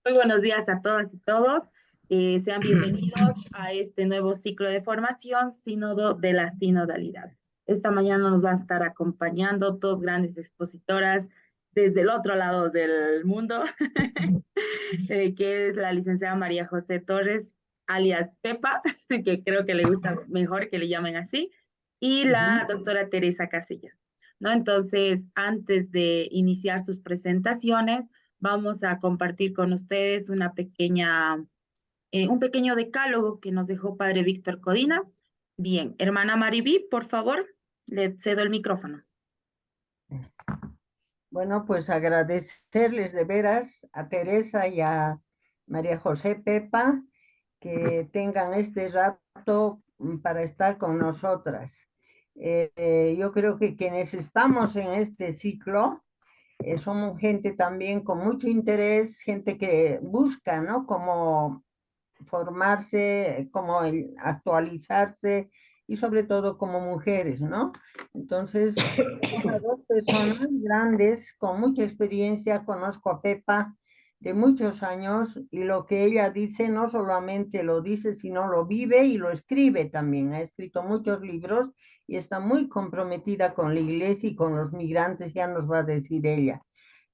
Muy buenos días a todas y todos. Sean bienvenidos a este nuevo ciclo de formación, Sínodo de la Sinodalidad. Esta mañana nos van a estar acompañando dos grandes expositoras desde el otro lado del mundo, que es la licenciada María José Torres, alias Pepa, que creo que le gusta mejor que le llamen así, y la Ujú. doctora Teresa Casillas, ¿no? Entonces, antes de iniciar sus presentaciones, vamos a compartir con ustedes un pequeño decálogo que nos dejó Padre Víctor Codina. Bien, hermana Mariví, por favor, le cedo el micrófono. Bueno, pues agradecerles de veras a Teresa y a María José Pepa que tengan este rato para estar con nosotras. Yo creo que quienes estamos en este ciclo somos gente también con mucho interés, gente que busca, ¿no? Como formarse, como actualizarse y sobre todo como mujeres, ¿no? Entonces, a dos personas grandes con mucha experiencia, conozco a Pepa de muchos años y lo que ella dice no solamente lo dice, sino lo vive y lo escribe también. Ha escrito muchos libros y está muy comprometida con la iglesia y con los migrantes, ya nos va a decir ella.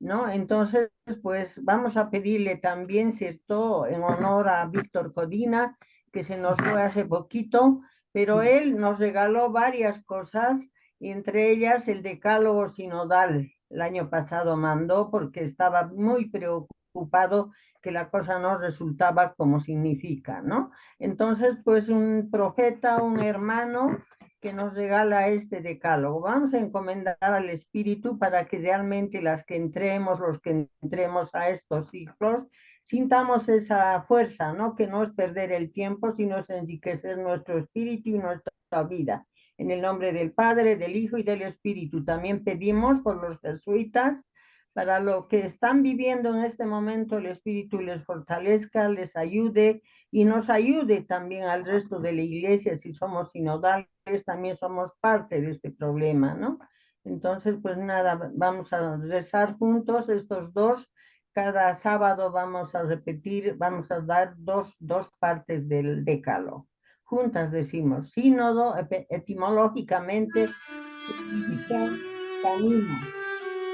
¿No? Entonces, pues vamos a pedirle también, ¿cierto?, en honor a Víctor Codina, que se nos fue hace poquito, pero él nos regaló varias cosas, y entre ellas el decálogo sinodal. El año pasado mandó porque estaba muy preocupado que la cosa no resultaba como significa, ¿no? Entonces, pues un profeta, un hermano, que nos regala este decálogo. Vamos a encomendar al Espíritu para que realmente las que entremos, los que entremos a estos ciclos, sintamos esa fuerza, ¿no? Que no es perder el tiempo, sino es enriquecer nuestro espíritu y nuestra vida. En el nombre del Padre, del Hijo y del Espíritu. También pedimos por los jesuitas, para lo que están viviendo en este momento, el Espíritu les fortalezca, les ayude y nos ayude también al resto de la iglesia, si somos sinodales, también somos parte de este problema, ¿no? Entonces, pues nada, vamos a rezar juntos estos dos. Cada sábado vamos a repetir, vamos a dar dos partes del decálogo. Juntas decimos, sínodo etimológicamente significa camino,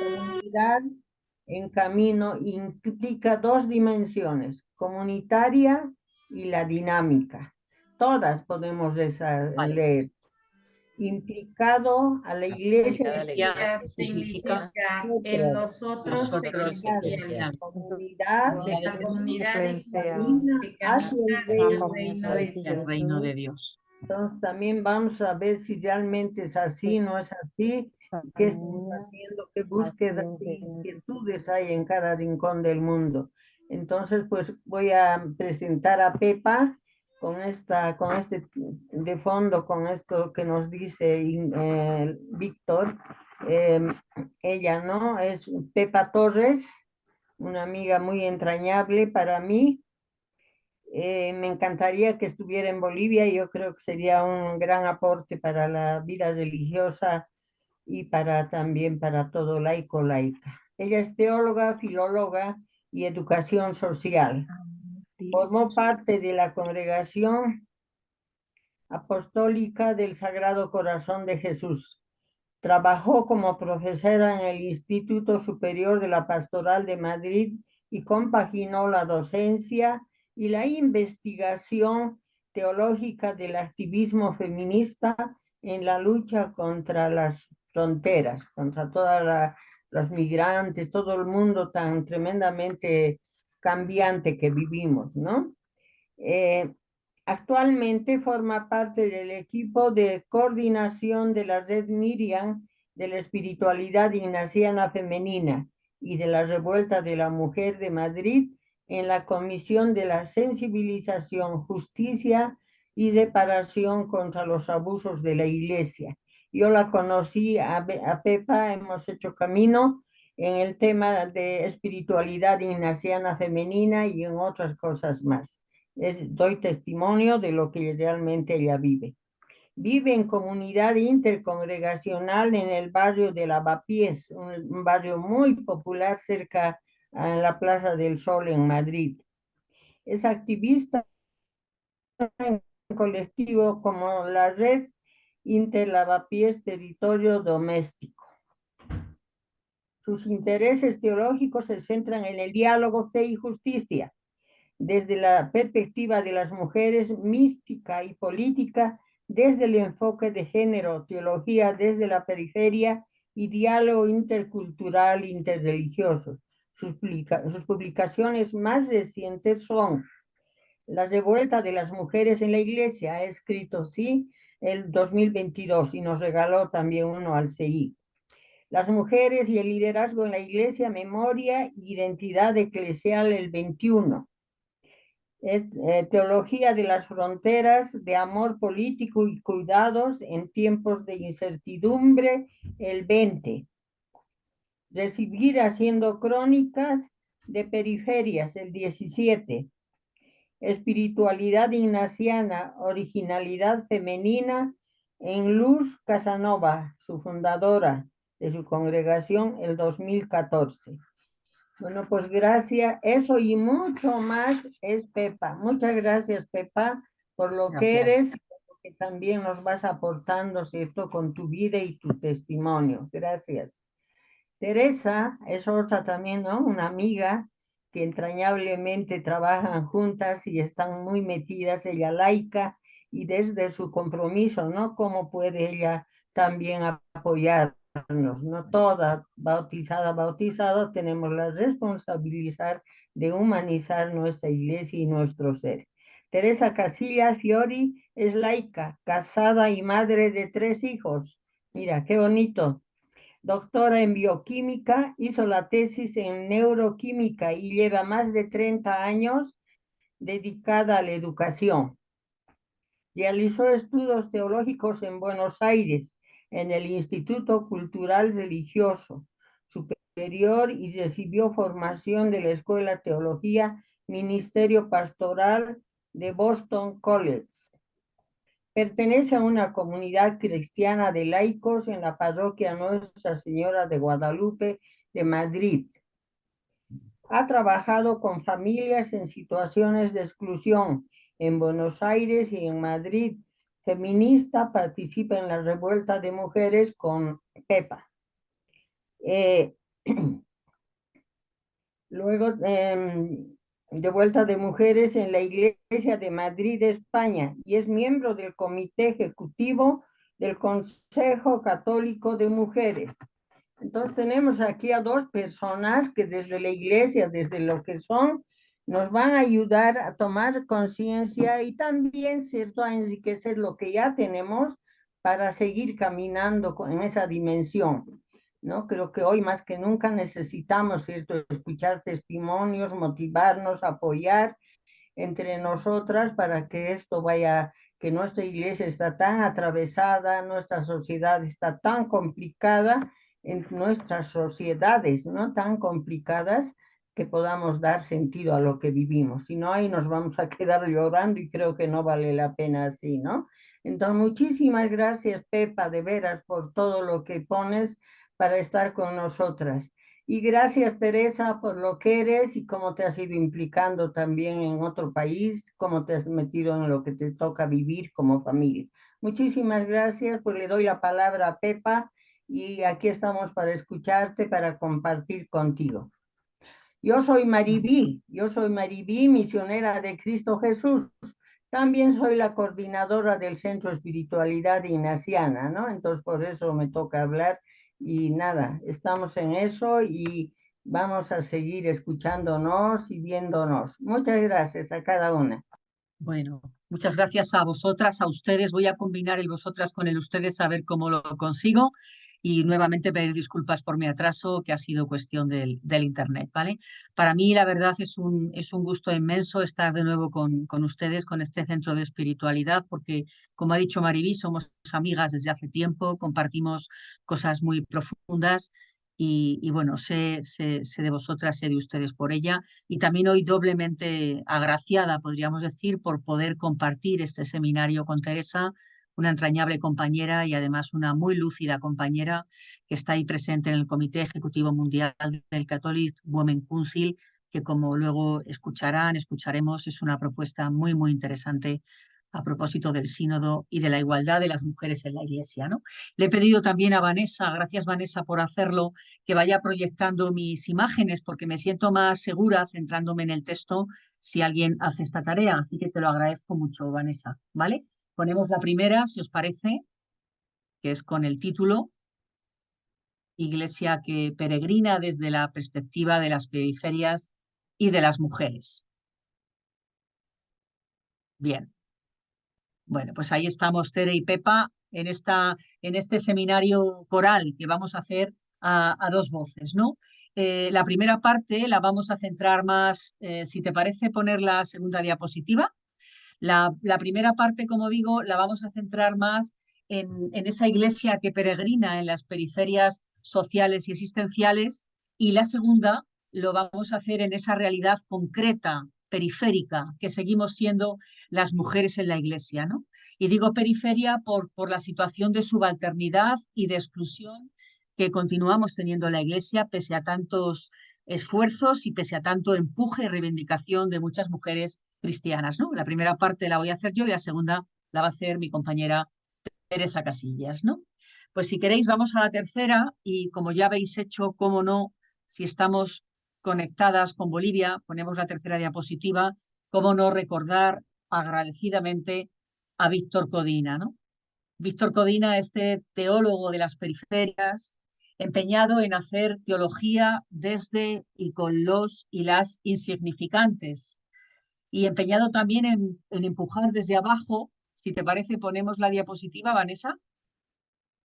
comunidad en camino, implica dos dimensiones, comunitaria y la dinámica. Todas podemos Vale. leer. Implicado a la iglesia Iglesia Significa significa en nosotros, nosotros nosotros eclesial, comunidad comunidad la de Jesús comunidad de Jesús camina que hacia camina el hacia reino el reino de hacia el Dios. reino de Dios. Entonces también vamos a ver si realmente es así, no es así, qué estamos haciendo, qué búsquedas y inquietudes hay en cada rincón del mundo. Entonces, pues voy a presentar a Pepa con este de fondo, con esto que nos dice Víctor. Eh, Ella, ¿no? Es Pepa Torres, una amiga muy entrañable para mí. Me encantaría que estuviera en Bolivia. Yo creo que sería un gran aporte para la vida religiosa y para también para todo laico laica. Ella es teóloga, filóloga y educación social. Formó parte de la congregación apostólica del Sagrado Corazón de Jesús. Trabajó como profesora en el Instituto Superior de la Pastoral de Madrid y compaginó la docencia y la investigación teológica del activismo feminista en la lucha contra las fronteras, contra todos los migrantes, todo el mundo tan tremendamente cambiante que vivimos, ¿no? Eh, Actualmente forma parte del equipo de coordinación de la red Miriam de la espiritualidad ignaciana femenina y de la Revuelta de la Mujer de Madrid en la Comisión de la Sensibilización, Justicia y Reparación contra los Abusos de la Iglesia. Yo la conocí a Pepa, hemos hecho camino en el tema de espiritualidad ignaciana femenina y en otras cosas más. Doy testimonio de lo que realmente ella vive. Vive en comunidad intercongregacional en el barrio de Lavapiés, un barrio muy popular cerca en la Plaza del Sol en Madrid. Es activista en colectivo como la Red Interlavapiés Territorio Doméstico. Sus intereses teológicos se centran en el diálogo, fe y justicia, desde la perspectiva de las mujeres, mística y política, desde el enfoque de género, teología desde la periferia y diálogo intercultural, interreligioso. Sus publicaciones más recientes son La revuelta de las mujeres en la iglesia, ha escrito, sí, el 2022 y nos regaló también uno al CI. Las mujeres y el liderazgo en la iglesia, memoria e identidad eclesial, el 21. Teología de las fronteras, de amor político y cuidados en tiempos de incertidumbre, el 20. Recibir haciendo crónicas de periferias, el 17. Espiritualidad ignaciana, originalidad femenina, en Luz Casanova, su fundadora de su congregación, el 2014. Bueno, pues gracias. Eso y mucho más es Pepa. Muchas gracias, Pepa, por lo que eres, que también nos vas aportando, ¿cierto?, con tu vida y tu testimonio. Gracias. Teresa es otra también, ¿no? Una amiga que entrañablemente trabajan juntas y están muy metidas, ella laica, y desde su compromiso, ¿no? ¿Cómo puede ella también apoyarnos? No toda bautizada, tenemos la responsabilidad de humanizar nuestra iglesia y nuestro ser. Teresa Casillas Fiori es laica, casada y madre de 3 hijos. Mira, qué bonito. Doctora en bioquímica, hizo la tesis en neuroquímica y lleva más de 30 años dedicada a la educación. Realizó estudios teológicos en Buenos Aires, en el Instituto Cultural Religioso Superior, y recibió formación de la Escuela de Teología Ministerio Pastoral de Boston College. Pertenece a una comunidad cristiana de laicos en la parroquia Nuestra Señora de Guadalupe de Madrid. Ha trabajado con familias en situaciones de exclusión en Buenos Aires y en Madrid. Feminista, participa en la revuelta de mujeres con Pepa. Luego, de vuelta de mujeres en la Iglesia de Madrid, España, y es miembro del Comité Ejecutivo del Consejo Católico de Mujeres. Entonces tenemos aquí a 2 personas que desde la Iglesia, desde lo que son, nos van a ayudar a tomar conciencia y también, ¿cierto?, a enriquecer lo que ya tenemos para seguir caminando en esa dimensión, ¿no? Creo que hoy más que nunca necesitamos, ¿cierto?, escuchar testimonios, motivarnos, apoyar entre nosotras para que esto vaya, que nuestra iglesia está tan atravesada, nuestra sociedad está tan complicada, en nuestras sociedades, ¿no?, tan complicadas, que podamos dar sentido a lo que vivimos. Si no, ahí nos vamos a quedar llorando y creo que no vale la pena así, ¿no? Entonces, muchísimas gracias, Pepa, de veras, por todo lo que pones para estar con nosotras. Y gracias, Teresa, por lo que eres y cómo te has ido implicando también en otro país, cómo te has metido en lo que te toca vivir como familia. Muchísimas gracias, pues le doy la palabra a Pepa y aquí estamos para escucharte, para compartir contigo. Yo soy Maribí, misionera de Cristo Jesús. También soy la coordinadora del Centro Espiritualidad Ignaciana, ¿no? Entonces por eso me toca hablar y nada, estamos en eso y vamos a seguir escuchándonos y viéndonos. Muchas gracias a cada una. Bueno, muchas gracias a vosotras, a ustedes. Voy a combinar el vosotras con el ustedes a ver cómo lo consigo. Y nuevamente pedir disculpas por mi atraso, que ha sido cuestión del internet, ¿vale? Para mí, la verdad, es un gusto inmenso estar de nuevo con ustedes, con este centro de espiritualidad, porque, como ha dicho Maribí, somos amigas desde hace tiempo, compartimos cosas muy profundas y bueno, sé de vosotras, sé de ustedes por ella. Y también hoy doblemente agraciada, podríamos decir, por poder compartir este seminario con Teresa, una entrañable compañera y además una muy lúcida compañera que está ahí presente en el Comité Ejecutivo Mundial del Catholic Women Council, que como luego escucharemos, es una propuesta muy, muy interesante a propósito del sínodo y de la igualdad de las mujeres en la Iglesia, ¿no? Le he pedido también a Vanessa, gracias Vanessa por hacerlo, que vaya proyectando mis imágenes porque me siento más segura centrándome en el texto si alguien hace esta tarea, así que te lo agradezco mucho, Vanessa, ¿vale? Ponemos la primera, si os parece, que es con el título Iglesia que peregrina desde la perspectiva de las periferias y de las mujeres. Bien. Bueno, pues ahí estamos Tere y Pepa en este seminario coral que vamos a hacer a dos voces, ¿no? La primera parte la vamos a centrar más, si te parece, poner la segunda diapositiva. La primera parte, como digo, la vamos a centrar más en esa iglesia que peregrina en las periferias sociales y existenciales, y la segunda lo vamos a hacer en esa realidad concreta, periférica, que seguimos siendo las mujeres en la iglesia, ¿no? Y digo periferia por la situación de subalternidad y de exclusión que continuamos teniendo en la iglesia, pese a tantos esfuerzos y pese a tanto empuje y reivindicación de muchas mujeres cristianas, ¿no? La primera parte la voy a hacer yo y la segunda la va a hacer mi compañera Teresa Casillas, ¿no? Pues si queréis vamos a la tercera y como ya habéis hecho, cómo no, si estamos conectadas con Bolivia, ponemos la tercera diapositiva, cómo no recordar agradecidamente a Víctor Codina, ¿no? Víctor Codina, este teólogo de las periferias, empeñado en hacer teología desde y con los y las insignificantes, y empeñado también en empujar desde abajo. Si te parece, ponemos la diapositiva, Vanessa.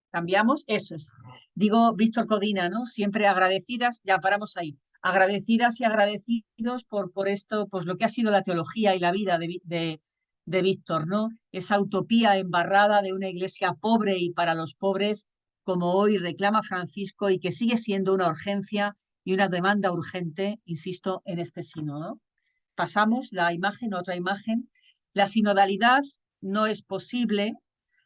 Cambiamos, eso es. Digo, Víctor Codina, ¿no? Siempre agradecidas, ya paramos ahí. Agradecidas y agradecidos por esto, pues lo que ha sido la teología y la vida de Víctor, ¿no? Esa utopía embarrada de una iglesia pobre y para los pobres, como hoy reclama Francisco y que sigue siendo una urgencia y una demanda urgente, insisto, en este sínodo. Pasamos la imagen, otra imagen. La sinodalidad no es posible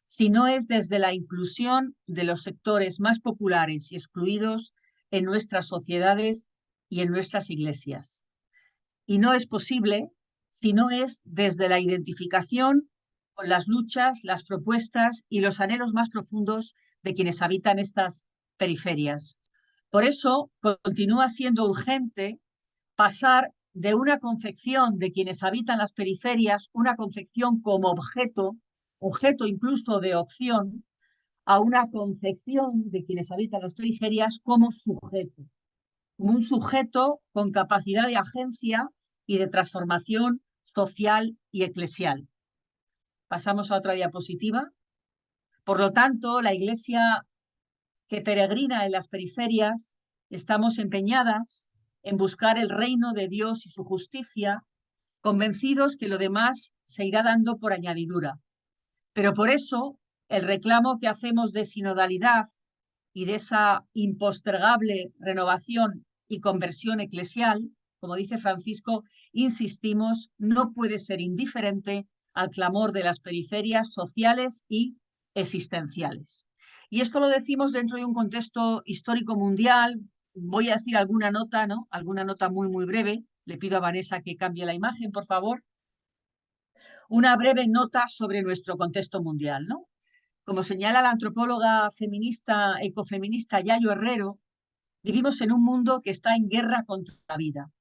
si no es desde la inclusión de los sectores más populares y excluidos en nuestras sociedades y en nuestras iglesias. Y no es posible si no es desde la identificación con las luchas, las propuestas y los anhelos más profundos de quienes habitan estas periferias. Por eso continúa siendo urgente pasar de una concepción de quienes habitan las periferias, una concepción como objeto incluso de opción, a una concepción de quienes habitan las periferias como un sujeto con capacidad de agencia y de transformación social y eclesial. Pasamos a otra diapositiva. Por lo tanto, la Iglesia que peregrina en las periferias, estamos empeñadas en buscar el reino de Dios y su justicia, convencidos que lo demás se irá dando por añadidura. Pero por eso el reclamo que hacemos de sinodalidad y de esa impostergable renovación y conversión eclesial, como dice Francisco, insistimos, no puede ser indiferente al clamor de las periferias sociales y existenciales. Y esto lo decimos dentro de un contexto histórico mundial. Voy a decir alguna nota, ¿no? Alguna nota muy, muy breve. Le pido a Vanessa que cambie la imagen, por favor. Una breve nota sobre nuestro contexto mundial, ¿no? Como señala la antropóloga feminista, ecofeminista Yayo Herrero, vivimos en un mundo que está en guerra contra la vida.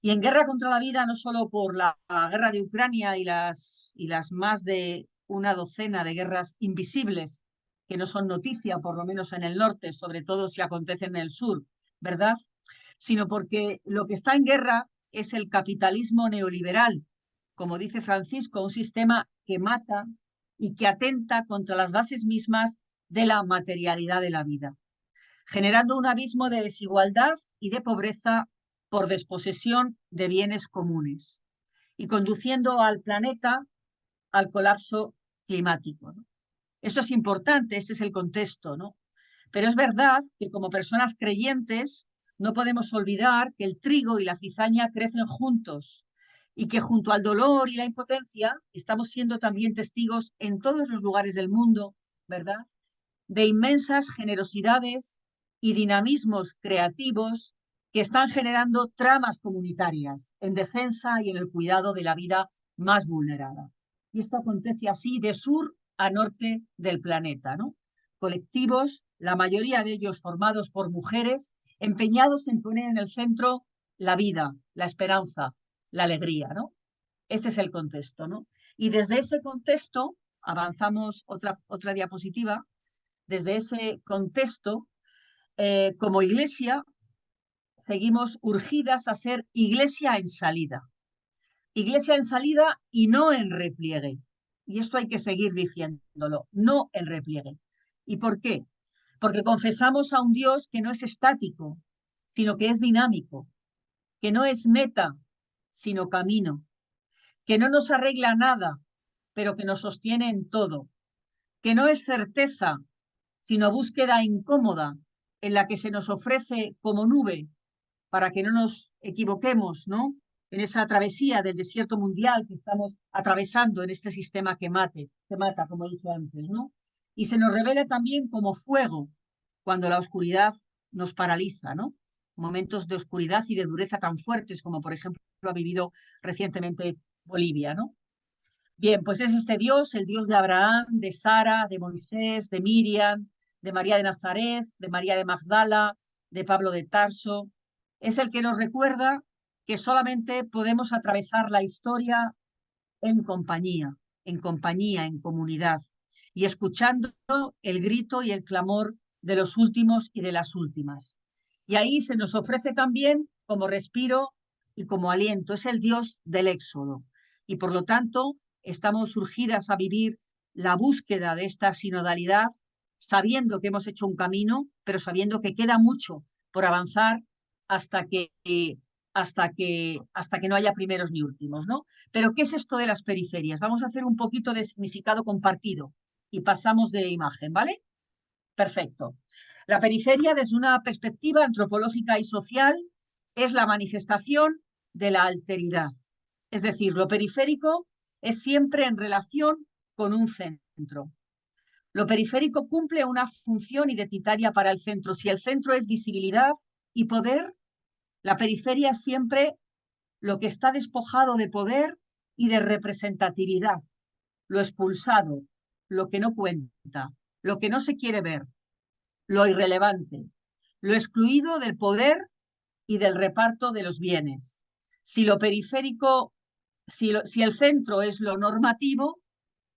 Y en guerra contra la vida no solo por la guerra de Ucrania y las más de una docena de guerras invisibles, que no son noticia, por lo menos en el norte, sobre todo si acontecen en el sur, ¿verdad? Sino porque lo que está en guerra es el capitalismo neoliberal, como dice Francisco, un sistema que mata y que atenta contra las bases mismas de la materialidad de la vida, generando un abismo de desigualdad y de pobreza por desposesión de bienes comunes y conduciendo al planeta al colapso climático, ¿no? Esto es importante, este es el contexto, ¿no? Pero es verdad que como personas creyentes no podemos olvidar que el trigo y la cizaña crecen juntos y que junto al dolor y la impotencia estamos siendo también testigos en todos los lugares del mundo, ¿verdad?, de inmensas generosidades y dinamismos creativos que están generando tramas comunitarias en defensa y en el cuidado de la vida más vulnerada. Y esto acontece así de sur a norte del planeta, ¿no? Colectivos, la mayoría de ellos formados por mujeres, empeñados en poner en el centro la vida, la esperanza, la alegría, ¿no? Ese es el contexto, ¿no? Y desde ese contexto, avanzamos otra diapositiva, desde ese contexto, como iglesia, seguimos urgidas a ser iglesia en salida. Iglesia en salida y no en repliegue. Y esto hay que seguir diciéndolo, no en repliegue. ¿Y por qué? Porque confesamos a un Dios que no es estático, sino que es dinámico, que no es meta, sino camino, que no nos arregla nada, pero que nos sostiene en todo, que no es certeza, sino búsqueda incómoda en la que se nos ofrece como nube para que no nos equivoquemos, ¿no?, en esa travesía del desierto mundial que estamos atravesando en este sistema que mata, como he dicho antes, ¿no? Y se nos revela también como fuego cuando la oscuridad nos paraliza, ¿no? Momentos de oscuridad y de dureza tan fuertes como, por ejemplo, ha vivido recientemente Bolivia, ¿no? Bien, pues es este Dios, el Dios de Abraham, de Sara, de Moisés, de Miriam, de María de Nazaret, de María de Magdala, de Pablo de Tarso. Es el que nos recuerda que solamente podemos atravesar la historia en compañía, en comunidad, y escuchando el grito y el clamor de los últimos y de las últimas. Y ahí se nos ofrece también como respiro y como aliento. Es el Dios del éxodo. Y por lo tanto, estamos urgidas a vivir la búsqueda de esta sinodalidad, sabiendo que hemos hecho un camino, pero sabiendo que queda mucho por avanzar hasta que no haya primeros ni últimos, ¿no? Pero ¿qué es esto de las periferias? Vamos a hacer un poquito de significado compartido y pasamos de imagen, ¿vale? Perfecto. La periferia, desde una perspectiva antropológica y social, es la manifestación de la alteridad. Es decir, lo periférico es siempre en relación con un centro. Lo periférico cumple una función identitaria para el centro. Si el centro es visibilidad y poder, la periferia es siempre lo que está despojado de poder y de representatividad, lo expulsado, lo que no cuenta, lo que no se quiere ver, lo irrelevante, lo excluido del poder y del reparto de los bienes. Si lo periférico, si el centro es lo normativo,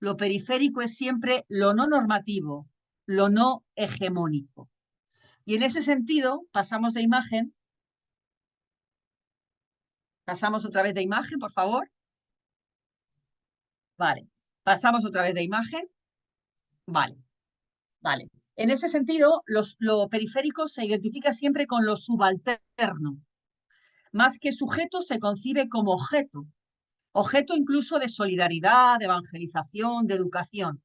lo periférico es siempre lo no normativo, lo no hegemónico. Y en ese sentido, pasamos de imagen. Pasamos otra vez de imagen, por favor. Vale. Pasamos otra vez de imagen. Vale. Vale. En ese sentido, lo periférico se identifica siempre con lo subalterno. Más que sujeto, se concibe como objeto. Objeto incluso de solidaridad, de evangelización, de educación.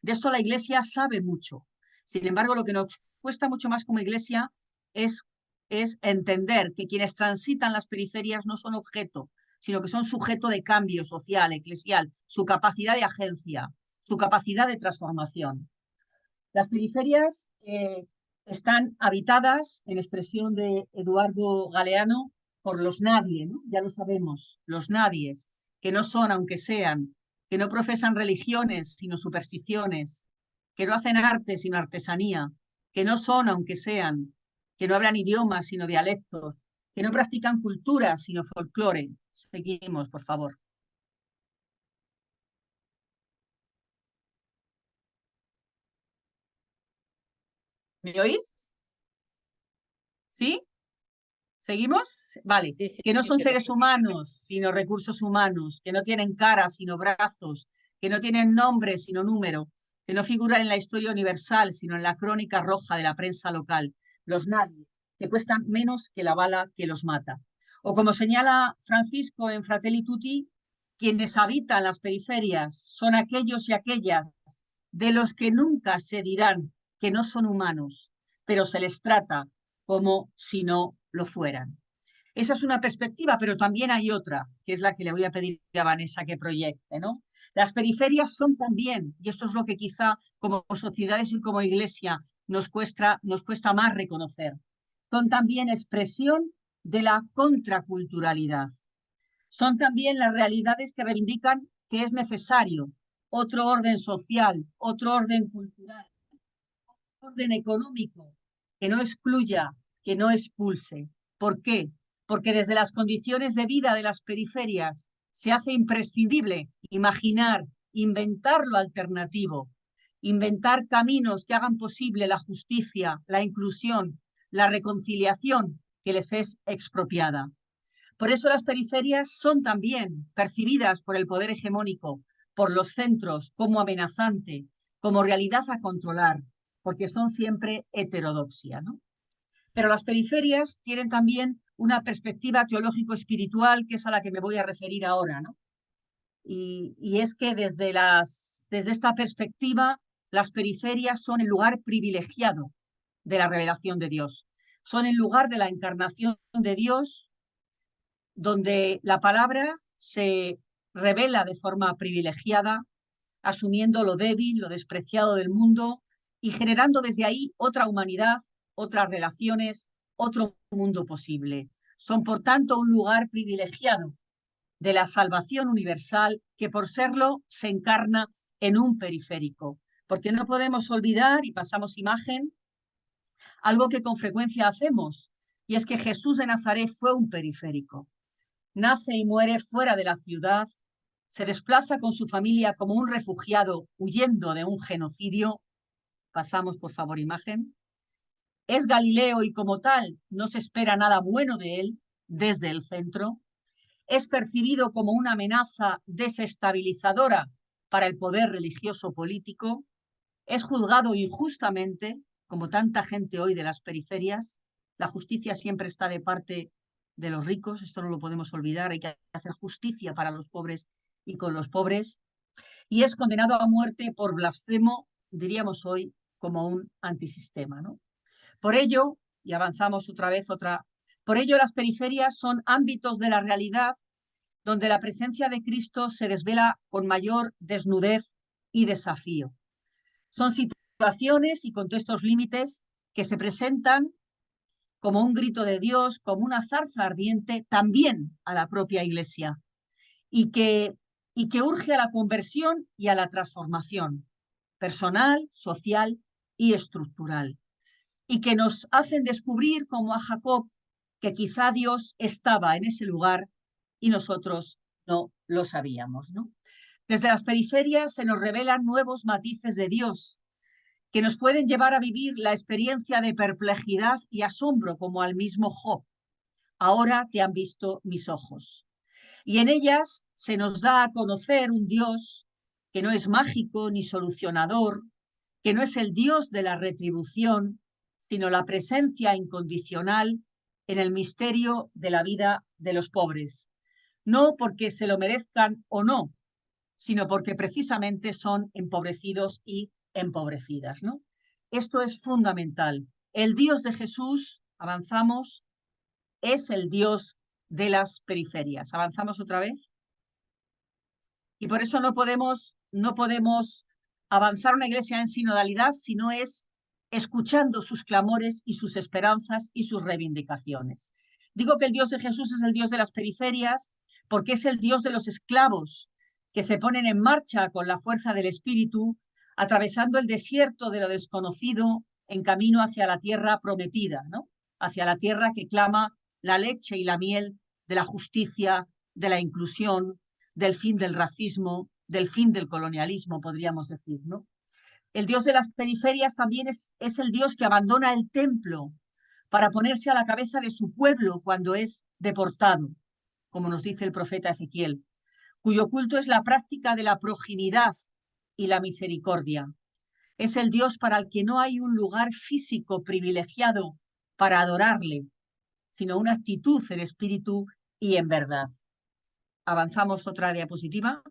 De esto la Iglesia sabe mucho. Sin embargo, lo que nos cuesta mucho más como Iglesia es entender que quienes transitan las periferias no son objeto, sino que son sujeto de cambio social, eclesial, su capacidad de agencia, su capacidad de transformación. Las periferias están habitadas, en expresión de Eduardo Galeano, por los nadie, ¿no? Ya lo sabemos, los nadies, que no son, aunque sean, que no profesan religiones, sino supersticiones, que no hacen arte, sino artesanía, que no son, aunque sean, que no hablan idiomas, sino dialectos, que no practican cultura, sino folclore. Seguimos, por favor. ¿Me oís? ¿Sí? ¿Seguimos? Vale. Sí, sí, Que no sí, son se te seres humanos, sino recursos humanos, que no tienen cara, sino brazos, que no tienen nombre, sino número, que no figuran en la historia universal, sino en la crónica roja de la prensa local. Los nadie, que cuestan menos que la bala que los mata. O como señala Francisco en Fratelli Tutti, quienes habitan las periferias son aquellos y aquellas de los que nunca se dirán que no son humanos, pero se les trata como si no lo fueran. Esa es una perspectiva, pero también hay otra, que es la que le voy a pedir a Vanessa que proyecte, ¿no? Las periferias son también, y esto es lo que quizá como sociedades y como iglesia nos cuesta más reconocer, son también expresión de la contraculturalidad. Son también las realidades que reivindican que es necesario otro orden social, otro orden cultural, orden económico, que no excluya, que no expulse. ¿Por qué? Porque desde las condiciones de vida de las periferias se hace imprescindible imaginar, inventar lo alternativo, inventar caminos que hagan posible la justicia, la inclusión, la reconciliación que les es expropiada. Por eso las periferias son también percibidas por el poder hegemónico, por los centros, como amenazante, como realidad a controlar, porque son siempre heterodoxia, ¿no? Pero las periferias tienen también una perspectiva teológico-espiritual, que es a la que me voy a referir ahora, ¿no? Y es que desde esta perspectiva, las periferias son el lugar privilegiado de la revelación de Dios. Son el lugar de la encarnación de Dios, donde la palabra se revela de forma privilegiada, asumiendo lo débil, lo despreciado del mundo y generando desde ahí otra humanidad, otras relaciones, otro mundo posible. Son, por tanto, un lugar privilegiado de la salvación universal que, por serlo, se encarna en un periférico. Porque no podemos olvidar, y pasamos imagen, algo que con frecuencia hacemos, y es que Jesús de Nazaret fue un periférico. Nace y muere fuera de la ciudad, se desplaza con su familia como un refugiado huyendo de un genocidio. Pasamos, por favor, imagen. Es Galileo y como tal no se espera nada bueno de él desde el centro. Es percibido como una amenaza desestabilizadora para el poder religioso político. Es juzgado injustamente, como tanta gente hoy de las periferias. La justicia siempre está de parte de los ricos, esto no lo podemos olvidar, hay que hacer justicia para los pobres y con los pobres. Y es condenado a muerte por blasfemo, diríamos hoy, como un antisistema, ¿no? Por ello, y avanzamos otra vez, por ello las periferias son ámbitos de la realidad donde la presencia de Cristo se desvela con mayor desnudez y desafío. Son situaciones y contextos límites que se presentan como un grito de Dios, como una zarza ardiente también a la propia Iglesia y que urge a la conversión y a la transformación personal, social y estructural, y que nos hacen descubrir, como a Jacob, que quizá Dios estaba en ese lugar y nosotros no lo sabíamos, ¿no? Desde las periferias se nos revelan nuevos matices de Dios que nos pueden llevar a vivir la experiencia de perplejidad y asombro, como al mismo Job. Ahora te han visto mis ojos. Y en ellas se nos da a conocer un Dios que no es mágico ni solucionador, que no es el Dios de la retribución, sino la presencia incondicional en el misterio de la vida de los pobres. No porque se lo merezcan o no, sino porque precisamente son empobrecidos y empobrecidas, ¿no? Esto es fundamental. El Dios de Jesús, avanzamos, es el Dios de las periferias. Avanzamos otra vez. Y por eso no podemos avanzar una iglesia en sinodalidad si no es escuchando sus clamores y sus esperanzas y sus reivindicaciones. Digo que el Dios de Jesús es el Dios de las periferias porque es el Dios de los esclavos que se ponen en marcha con la fuerza del Espíritu, atravesando el desierto de lo desconocido en camino hacia la tierra prometida, ¿no? Hacia la tierra que clama la leche y la miel de la justicia, de la inclusión, del fin del racismo, del fin del colonialismo, podríamos decir, ¿no? El Dios de las periferias también es el Dios que abandona el templo para ponerse a la cabeza de su pueblo cuando es deportado, como nos dice el profeta Ezequiel, cuyo culto es la práctica de la proximidad y la misericordia. Es el Dios para el que no hay un lugar físico privilegiado para adorarle, sino una actitud en espíritu y en verdad. Avanzamos otra diapositiva.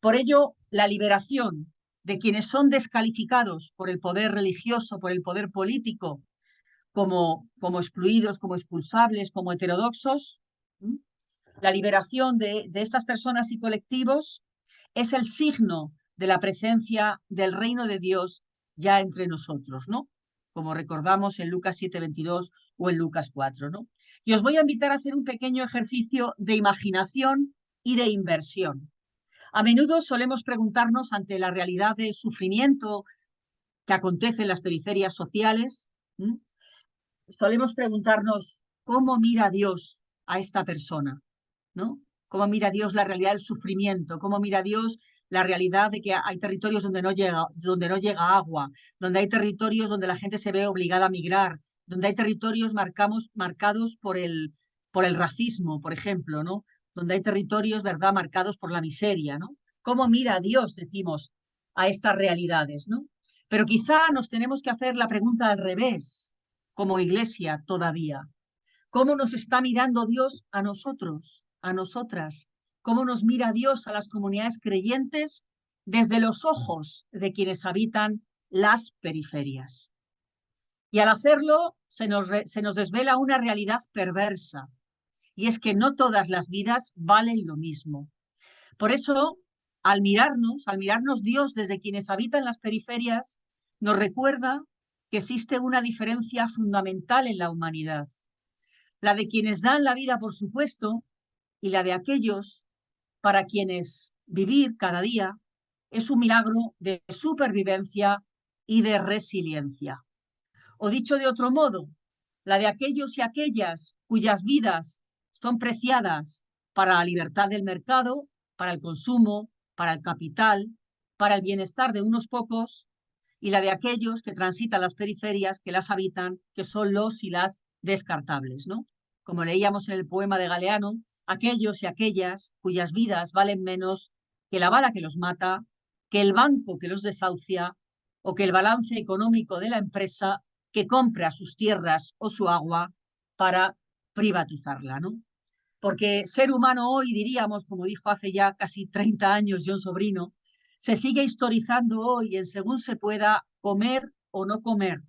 Por ello, la liberación de quienes son descalificados por el poder religioso, por el poder político, como excluidos, como expulsables, como heterodoxos. La liberación de estas personas y colectivos es el signo de la presencia del reino de Dios ya entre nosotros, ¿no? Como recordamos en Lucas 7:22 o en Lucas 4, ¿no? Y os voy a invitar a hacer un pequeño ejercicio de imaginación y de inversión. A menudo solemos preguntarnos ante la realidad de sufrimiento que acontece en las periferias sociales, solemos preguntarnos cómo mira Dios a esta persona, ¿no? Cómo mira Dios la realidad del sufrimiento, cómo mira Dios la realidad de que hay territorios donde no llega agua, donde hay territorios donde la gente se ve obligada a migrar, donde hay territorios marcados por el racismo, por ejemplo, ¿no? Donde hay territorios, ¿verdad?, marcados por la miseria, ¿no? ¿Cómo mira Dios, decimos, a estas realidades, ¿no? Pero quizá nos tenemos que hacer la pregunta al revés, como iglesia todavía. ¿Cómo nos está mirando Dios a nosotros, a nosotras? ¿Cómo nos mira Dios a las comunidades creyentes desde los ojos de quienes habitan las periferias? Y al hacerlo se nos desvela una realidad perversa, y es que no todas las vidas valen lo mismo. Por eso, al mirarnos Dios desde quienes habitan las periferias, nos recuerda que existe una diferencia fundamental en la humanidad. La de quienes dan la vida, por supuesto, y la de aquellos para quienes vivir cada día es un milagro de supervivencia y de resiliencia. O dicho de otro modo, la de aquellos y aquellas cuyas vidas son preciadas para la libertad del mercado, para el consumo, para el capital, para el bienestar de unos pocos, y la de aquellos que transitan las periferias, que las habitan, que son los y las descartables, ¿no? Como leíamos en el poema de Galeano, aquellos y aquellas cuyas vidas valen menos que la bala que los mata, que el banco que los desahucia o que el balance económico de la empresa que compra sus tierras o su agua para privatizarla, ¿no? Porque ser humano hoy, diríamos, como dijo hace ya casi 30 años John Sobrino, se sigue historizando hoy en según se pueda comer o no comer,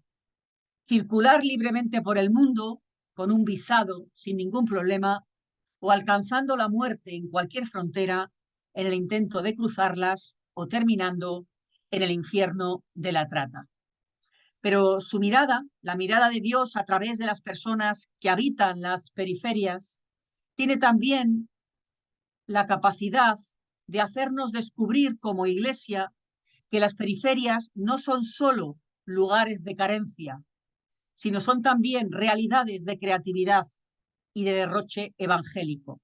circular libremente por el mundo con un visado sin ningún problema o alcanzando la muerte en cualquier frontera en el intento de cruzarlas o terminando en el infierno de la trata. Pero su mirada, la mirada de Dios a través de las personas que habitan las periferias, tiene también la capacidad de hacernos descubrir como iglesia que las periferias no son solo lugares de carencia, sino son también realidades de creatividad y de derroche evangélico.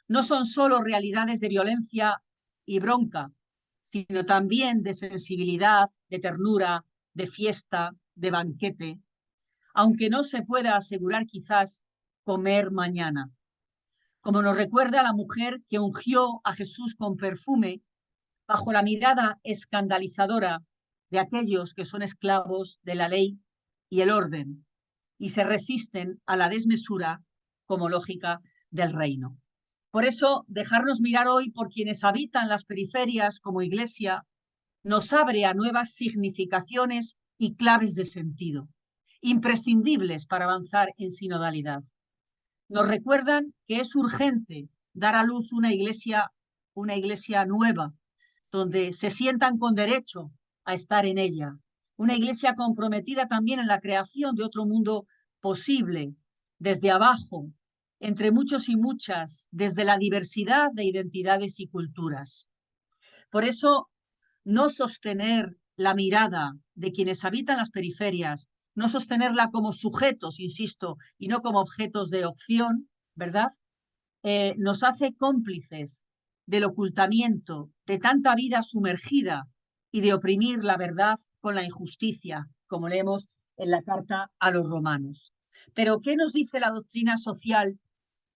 No son solo realidades de violencia y bronca, sino también de sensibilidad, de ternura, de fiesta, de banquete, aunque no se pueda asegurar quizás comer mañana. Como nos recuerda la mujer que ungió a Jesús con perfume bajo la mirada escandalizadora de aquellos que son esclavos de la ley y el orden y se resisten a la desmesura como lógica del reino. Por eso, dejarnos mirar hoy por quienes habitan las periferias como iglesia nos abre a nuevas significaciones y claves de sentido, imprescindibles para avanzar en sinodalidad. Nos recuerdan que es urgente dar a luz una iglesia nueva, donde se sientan con derecho a estar en ella. Una iglesia comprometida también en la creación de otro mundo posible, desde abajo, entre muchos y muchas, desde la diversidad de identidades y culturas. Por eso, no sostener la mirada de quienes habitan las periferias, no sostenerla como sujetos, insisto, y no como objetos de opción, ¿verdad? Nos hace cómplices del ocultamiento de tanta vida sumergida y de oprimir la verdad con la injusticia, como leemos en la carta a los romanos. Pero, ¿qué nos dice la doctrina social?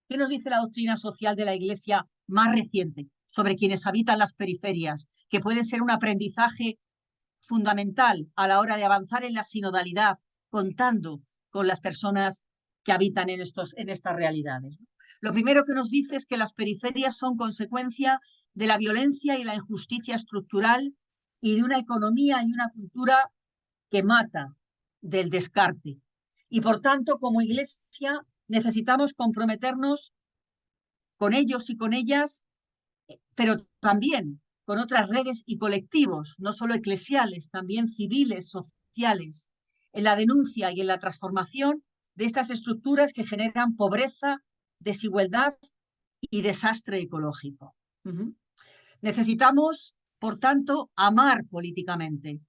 ¿Qué nos dice la doctrina social de la Iglesia más reciente sobre quienes habitan las periferias, que pueden ser un aprendizaje fundamental a la hora de avanzar en la sinodalidad, contando con las personas que habitan en estas realidades? Lo primero que nos dice es que las periferias son consecuencia de la violencia y la injusticia estructural y de una economía y una cultura que mata, del descarte. Y por tanto, como Iglesia, necesitamos comprometernos con ellos y con ellas, pero también con otras redes y colectivos, no solo eclesiales, también civiles, sociales, en la denuncia y en la transformación de estas estructuras que generan pobreza, desigualdad y desastre ecológico. Necesitamos, por tanto, amar políticamente.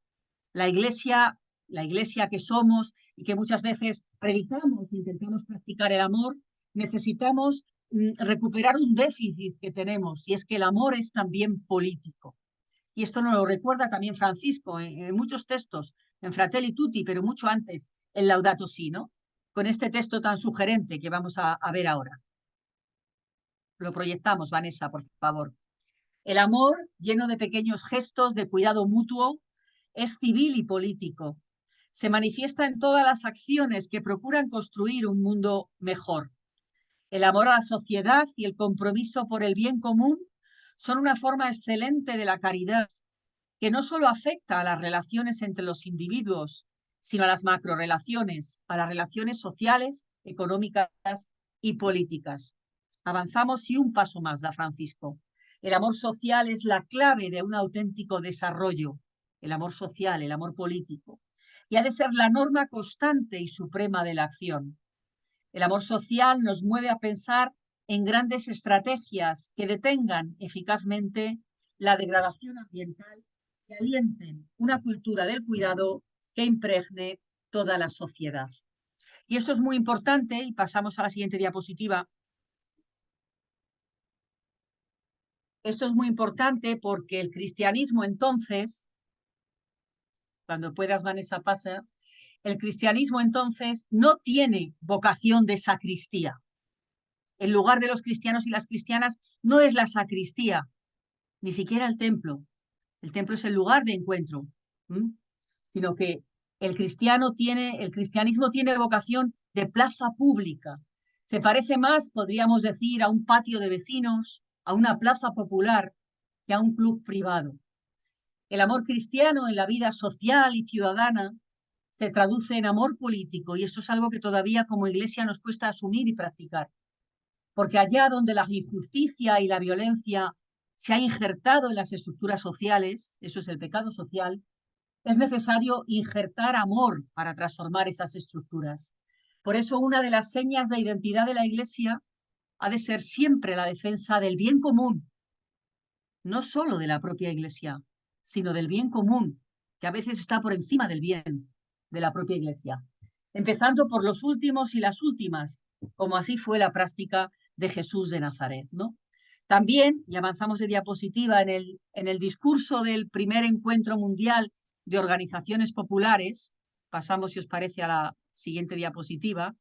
La iglesia que somos y que muchas veces predicamos, intentamos practicar el amor, necesitamos recuperar un déficit que tenemos, y es que el amor es también político. Y esto nos lo recuerda también Francisco en muchos textos, en Fratelli Tutti, pero mucho antes, en Laudato Si, ¿no? Con este texto tan sugerente que vamos a ver ahora. Lo proyectamos, Vanessa, por favor. El amor, lleno de pequeños gestos de cuidado mutuo, es civil y político. Se manifiesta en todas las acciones que procuran construir un mundo mejor. El amor a la sociedad y el compromiso por el bien común son una forma excelente de la caridad, que no solo afecta a las relaciones entre los individuos, sino a las macrorelaciones, a las relaciones sociales, económicas y políticas. Avanzamos y un paso más, da Francisco. El amor social es la clave de un auténtico desarrollo, el amor social, el amor político, y ha de ser la norma constante y suprema de la acción. El amor social nos mueve a pensar en grandes estrategias que detengan eficazmente la degradación ambiental y alienten una cultura del cuidado que impregne toda la sociedad. Y esto es muy importante, y pasamos a la siguiente diapositiva. Esto es muy importante porque el cristianismo entonces, cuando puedas, Vanessa, pasa, el cristianismo entonces no tiene vocación de sacristía. El lugar de los cristianos y las cristianas no es la sacristía, ni siquiera el templo. El templo es el lugar de encuentro, sino que el cristianismo tiene vocación de plaza pública. Se parece más, podríamos decir, a un patio de vecinos, a una plaza popular, que a un club privado. El amor cristiano en la vida social y ciudadana se traduce en amor político, y eso es algo que todavía como Iglesia nos cuesta asumir y practicar. Porque allá donde la injusticia y la violencia se ha injertado en las estructuras sociales, eso es el pecado social, es necesario injertar amor para transformar esas estructuras. Por eso una de las señas de identidad de la Iglesia ha de ser siempre la defensa del bien común, no solo de la propia Iglesia, sino del bien común, que a veces está por encima del bien de la propia Iglesia. Empezando por los últimos y las últimas, como así fue la práctica de Jesús de Nazaret, ¿no? También, y avanzamos de diapositiva, en el discurso del primer encuentro mundial de organizaciones populares, pasamos, si os parece, a la siguiente diapositiva.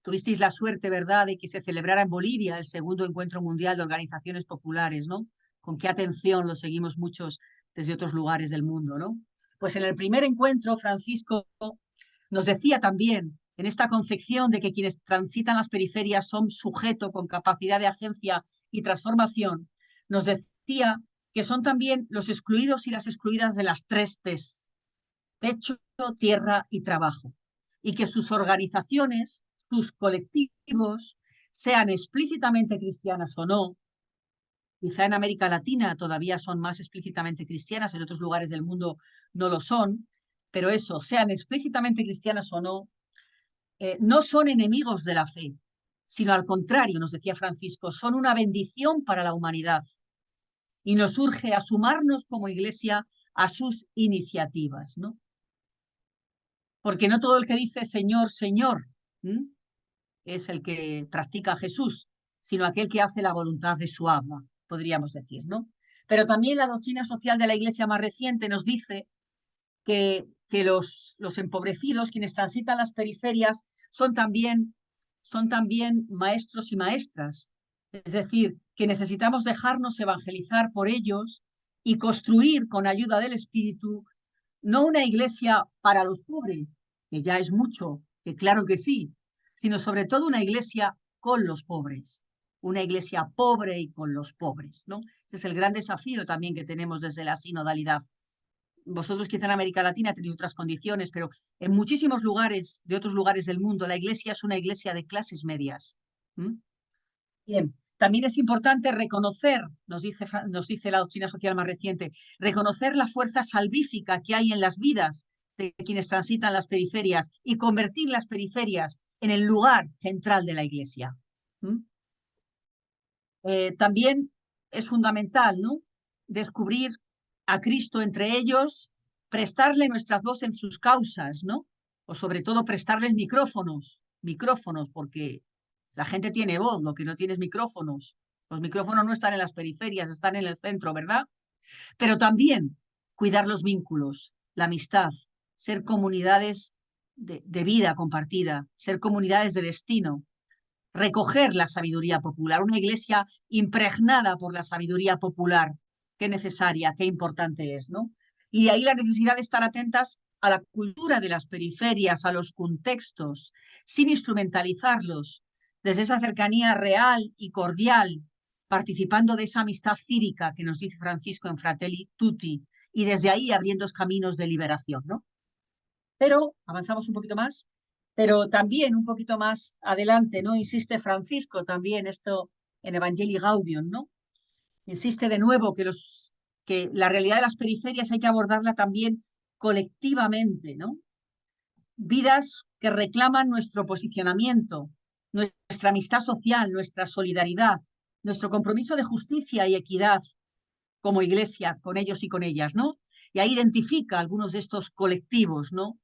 Tuvisteis la suerte, ¿verdad?, de que se celebrara en Bolivia el segundo encuentro mundial de organizaciones populares, ¿no? Con qué atención lo seguimos muchos desde otros lugares del mundo, ¿no? Pues en el primer encuentro, Francisco nos decía también, en esta concepción de que quienes transitan las periferias son sujeto con capacidad de agencia y transformación, nos decía que son también los excluidos y las excluidas de las tres T's: techo, tierra y trabajo, y que sus organizaciones, sus colectivos, sean explícitamente cristianas o no, quizá en América Latina todavía son más explícitamente cristianas, en otros lugares del mundo no lo son, pero eso, sean explícitamente cristianas o no, no son enemigos de la fe, sino al contrario, nos decía Francisco, son una bendición para la humanidad. Y nos urge a sumarnos como Iglesia a sus iniciativas, ¿no? Porque no todo el que dice Señor, Señor, es el que practica a Jesús, sino aquel que hace la voluntad de su Abba, podríamos decir, ¿no? Pero también la doctrina social de la Iglesia más reciente nos dice que los empobrecidos, quienes transitan las periferias, son también maestros y maestras. Es decir, que necesitamos dejarnos evangelizar por ellos y construir con ayuda del Espíritu no una iglesia para los pobres, que ya es mucho, que claro que sí, sino sobre todo una iglesia con los pobres, una iglesia pobre y con los pobres, ¿no? Ese es el gran desafío también que tenemos desde la sinodalidad. vosotros quizá en América Latina tenéis otras condiciones, pero en muchísimos lugares, de otros lugares del mundo, la iglesia es una iglesia de clases medias. ¿Mm? Bien, también es importante reconocer, nos dice la doctrina social más reciente, reconocer la fuerza salvífica que hay en las vidas de quienes transitan las periferias y convertir las periferias en el lugar central de la iglesia. ¿Mm? También es fundamental, ¿no?, descubrir a Cristo entre ellos, prestarle nuestras voces en sus causas, ¿no? O sobre todo prestarles micrófonos, porque la gente tiene voz, lo que no tiene es micrófonos. Los micrófonos no están en las periferias, están en el centro, ¿verdad? Pero también cuidar los vínculos, la amistad, ser comunidades de vida compartida, ser comunidades de destino, recoger la sabiduría popular, una iglesia impregnada por la sabiduría popular, qué necesaria, qué importante es, ¿no? Y de ahí la necesidad de estar atentas a la cultura de las periferias, a los contextos, sin instrumentalizarlos, desde esa cercanía real y cordial, participando de esa amistad cívica que nos dice Francisco en Fratelli Tutti, y desde ahí abriendo caminos de liberación, ¿no? Pero avanzamos un poquito más, pero también un poquito más adelante, ¿no? Insiste Francisco también esto en Evangelii Gaudium, ¿no? Insiste de nuevo que la realidad de las periferias hay que abordarla también colectivamente, ¿no? Vidas que reclaman nuestro posicionamiento, nuestra amistad social, nuestra solidaridad, nuestro compromiso de justicia y equidad como iglesia con ellos y con ellas, ¿no? Y ahí identifica algunos de estos colectivos, ¿no?,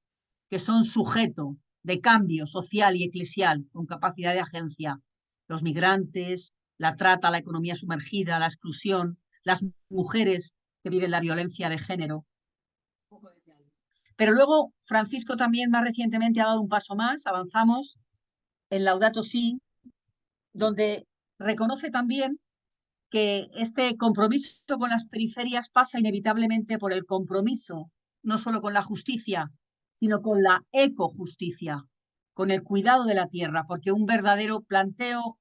que son sujeto de cambio social y eclesial con capacidad de agencia. Los migrantes, la trata, la economía sumergida, la exclusión, las mujeres que viven la violencia de género. Pero luego Francisco también más recientemente ha dado un paso más, avanzamos en Laudato Si, donde reconoce también que este compromiso con las periferias pasa inevitablemente por el compromiso, no solo con la justicia, sino con la ecojusticia, con el cuidado de la tierra, porque un verdadero planteo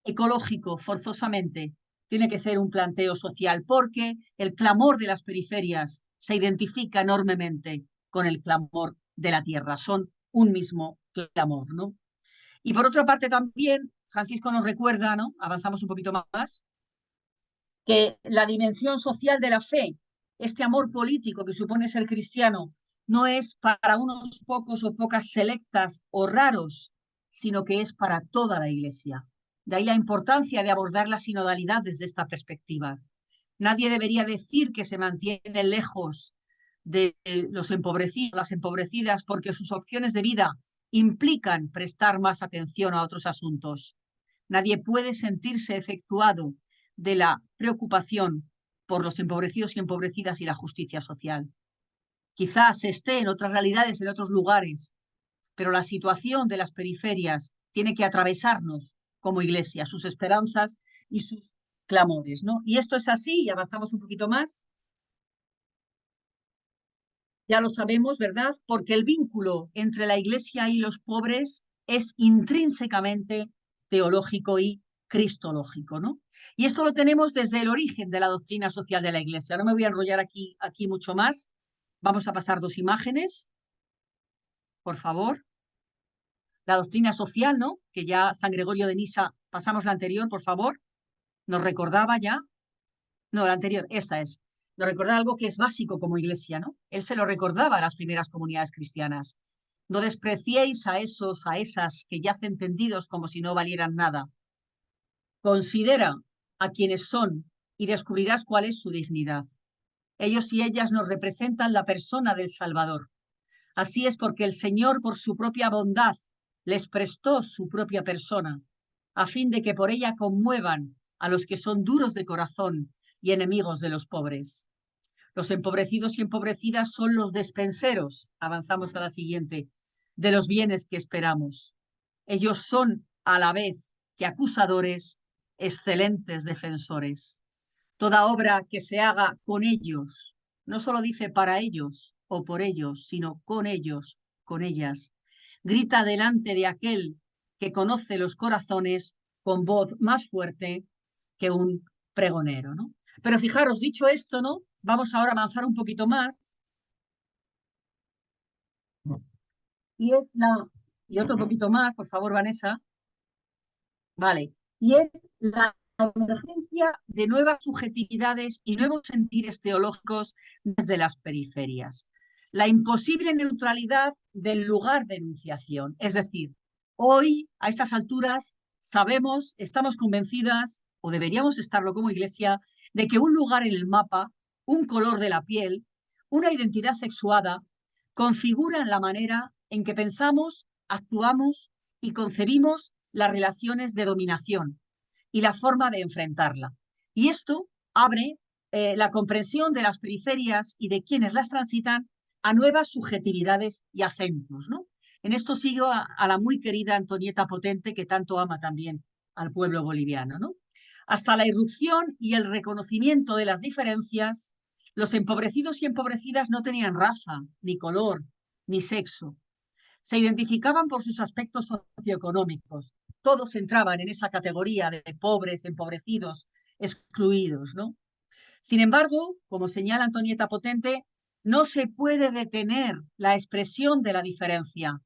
ecológico forzosamente tiene que ser un planteo social, porque el clamor de las periferias se identifica enormemente con el clamor de la tierra, son un mismo clamor, ¿no? Y por otra parte también Francisco nos recuerda, ¿no?, avanzamos un poquito más, que la dimensión social de la fe, este amor político que supone ser cristiano, no es para unos pocos o pocas selectas o raros, sino que es para toda la Iglesia. De ahí la importancia de abordar la sinodalidad desde esta perspectiva. Nadie debería decir que se mantiene lejos de los empobrecidos, las empobrecidas, porque sus opciones de vida implican prestar más atención a otros asuntos. Nadie puede sentirse efectuado de la preocupación por los empobrecidos y empobrecidas y la justicia social. Quizás esté en otras realidades, en otros lugares, pero la situación de las periferias tiene que atravesarnos como iglesia, sus esperanzas y sus clamores, ¿no? Y esto es así, y avanzamos un poquito más. Ya lo sabemos, ¿verdad? Porque el vínculo entre la iglesia y los pobres es intrínsecamente teológico y cristológico, ¿no? Y esto lo tenemos desde el origen de la doctrina social de la iglesia. No me voy a enrollar aquí mucho más. Vamos a pasar dos imágenes, por favor. La doctrina social, ¿no?, que ya San Gregorio de Nisa, pasamos la anterior, por favor, nos recordaba ya. No, la anterior, esta es. Nos recordaba algo que es básico como iglesia, ¿no? Él se lo recordaba a las primeras comunidades cristianas. No despreciéis a esos, a esas que yacen tendidos como si no valieran nada. Considera a quienes son y descubrirás cuál es su dignidad. Ellos y ellas nos representan la persona del Salvador. Así es porque el Señor, por su propia bondad, les prestó su propia persona, a fin de que por ella conmuevan a los que son duros de corazón y enemigos de los pobres. Los empobrecidos y empobrecidas son los despenseros, avanzamos a la siguiente, de los bienes que esperamos. Ellos son, a la vez que acusadores, excelentes defensores. Toda obra que se haga con ellos, no solo dice para ellos o por ellos, sino con ellos, con ellas, grita delante de aquel que conoce los corazones con voz más fuerte que un pregonero, ¿no? Pero fijaros, dicho esto, ¿no?, vamos ahora a avanzar un poquito más y otro poquito más, por favor, Vanessa. Vale. Y es la emergencia de nuevas subjetividades y nuevos sentires teológicos desde las periferias. La imposible neutralidad del lugar de enunciación. Es decir, hoy, a estas alturas, sabemos, estamos convencidas, o deberíamos estarlo como Iglesia, de que un lugar en el mapa, un color de la piel, una identidad sexuada, configuran la manera en que pensamos, actuamos y concebimos las relaciones de dominación y la forma de enfrentarla. Y esto abre la comprensión de las periferias y de quienes las transitan a nuevas subjetividades y acentos, ¿no? En esto sigo a la muy querida Antonieta Potente, que tanto ama también al pueblo boliviano, ¿no? Hasta la irrupción y el reconocimiento de las diferencias, los empobrecidos y empobrecidas no tenían raza, ni color, ni sexo. Se identificaban por sus aspectos socioeconómicos. Todos entraban en esa categoría de pobres, empobrecidos, excluidos, ¿no? Sin embargo, como señala Antonieta Potente, no se puede detener la expresión de la diferencia.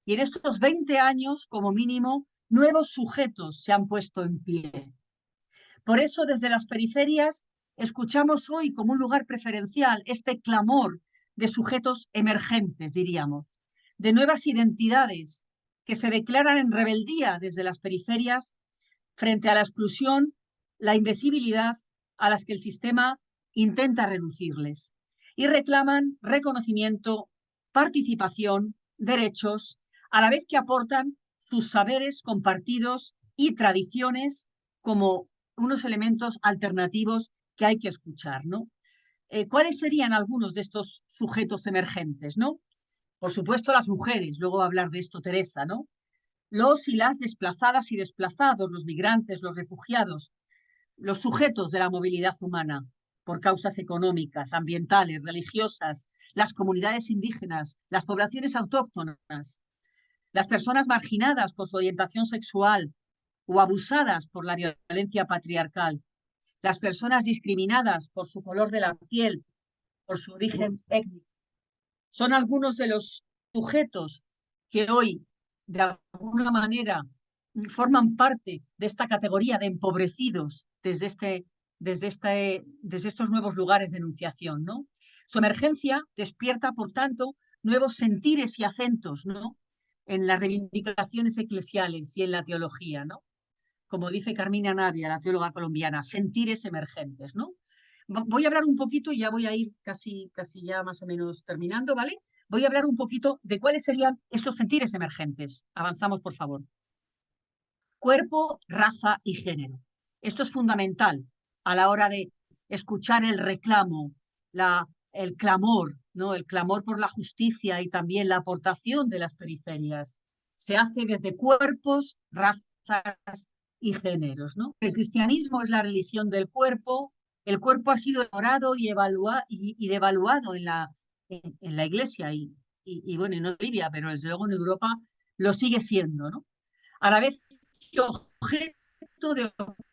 Y en estos 20 años, como mínimo, nuevos sujetos se han puesto en pie. Por eso, desde las periferias, escuchamos hoy como un lugar preferencial este clamor de sujetos emergentes, diríamos, de nuevas identidades que se declaran en rebeldía desde las periferias frente a la exclusión, la invisibilidad a las que el sistema intenta reducirles y reclaman reconocimiento, participación, derechos, a la vez que aportan sus saberes compartidos y tradiciones como unos elementos alternativos que hay que escuchar, ¿no? ¿Cuáles serían algunos de estos sujetos emergentes, no? Por supuesto, las mujeres, luego va a hablar de esto Teresa, ¿no? Los y las desplazadas y desplazados, los migrantes, los refugiados, los sujetos de la movilidad humana por causas económicas, ambientales, religiosas, las comunidades indígenas, las poblaciones autóctonas, las personas marginadas por su orientación sexual o abusadas por la violencia patriarcal, las personas discriminadas por su color de la piel, por su origen étnico. Son algunos de los sujetos que hoy, de alguna manera, forman parte de esta categoría de empobrecidos desde estos nuevos lugares de enunciación, ¿no? Su emergencia despierta, por tanto, nuevos sentires y acentos, ¿no? En las reivindicaciones eclesiales y en la teología, ¿no? Como dice Carmina Navia, la teóloga colombiana, sentires emergentes, ¿no? Voy a hablar un poquito, y ya voy a ir casi ya más o menos terminando, ¿vale? Voy a hablar un poquito de cuáles serían estos sentires emergentes. Avanzamos, por favor. Cuerpo, raza y género. Esto es fundamental a la hora de escuchar el reclamo, el clamor, ¿no? El clamor por la justicia y también la aportación de las periferias. Se hace desde cuerpos, razas y géneros, ¿no? El cristianismo es la religión del cuerpo. El cuerpo ha sido elaborado y devaluado en la Iglesia y bueno, en Bolivia, pero desde luego en Europa lo sigue siendo, ¿no? A la vez que objeto de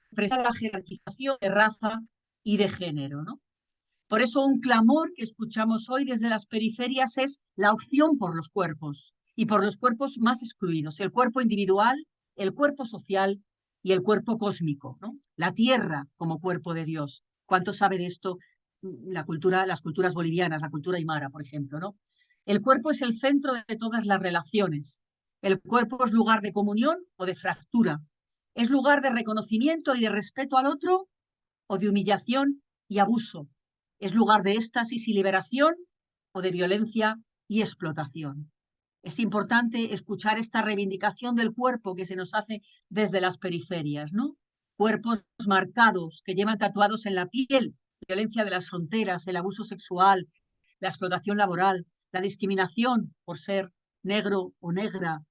expresar la jerarquización de raza y de género, ¿no? Por eso un clamor que escuchamos hoy desde las periferias es la opción por los cuerpos y por los cuerpos más excluidos, el cuerpo individual, el cuerpo social y el cuerpo cósmico, ¿no? La tierra como cuerpo de Dios. ¿Cuánto sabe de esto las culturas bolivianas, la cultura aymara, por ejemplo, ¿no? El cuerpo es el centro de todas las relaciones. El cuerpo es lugar de comunión o de fractura. Es lugar de reconocimiento y de respeto al otro o de humillación y abuso. Es lugar de éxtasis y liberación o de violencia y explotación. Es importante escuchar esta reivindicación del cuerpo que se nos hace desde las periferias, ¿no? Cuerpos marcados que llevan tatuados en la piel, violencia de las fronteras, el abuso sexual, la explotación laboral, la discriminación por ser negro o negra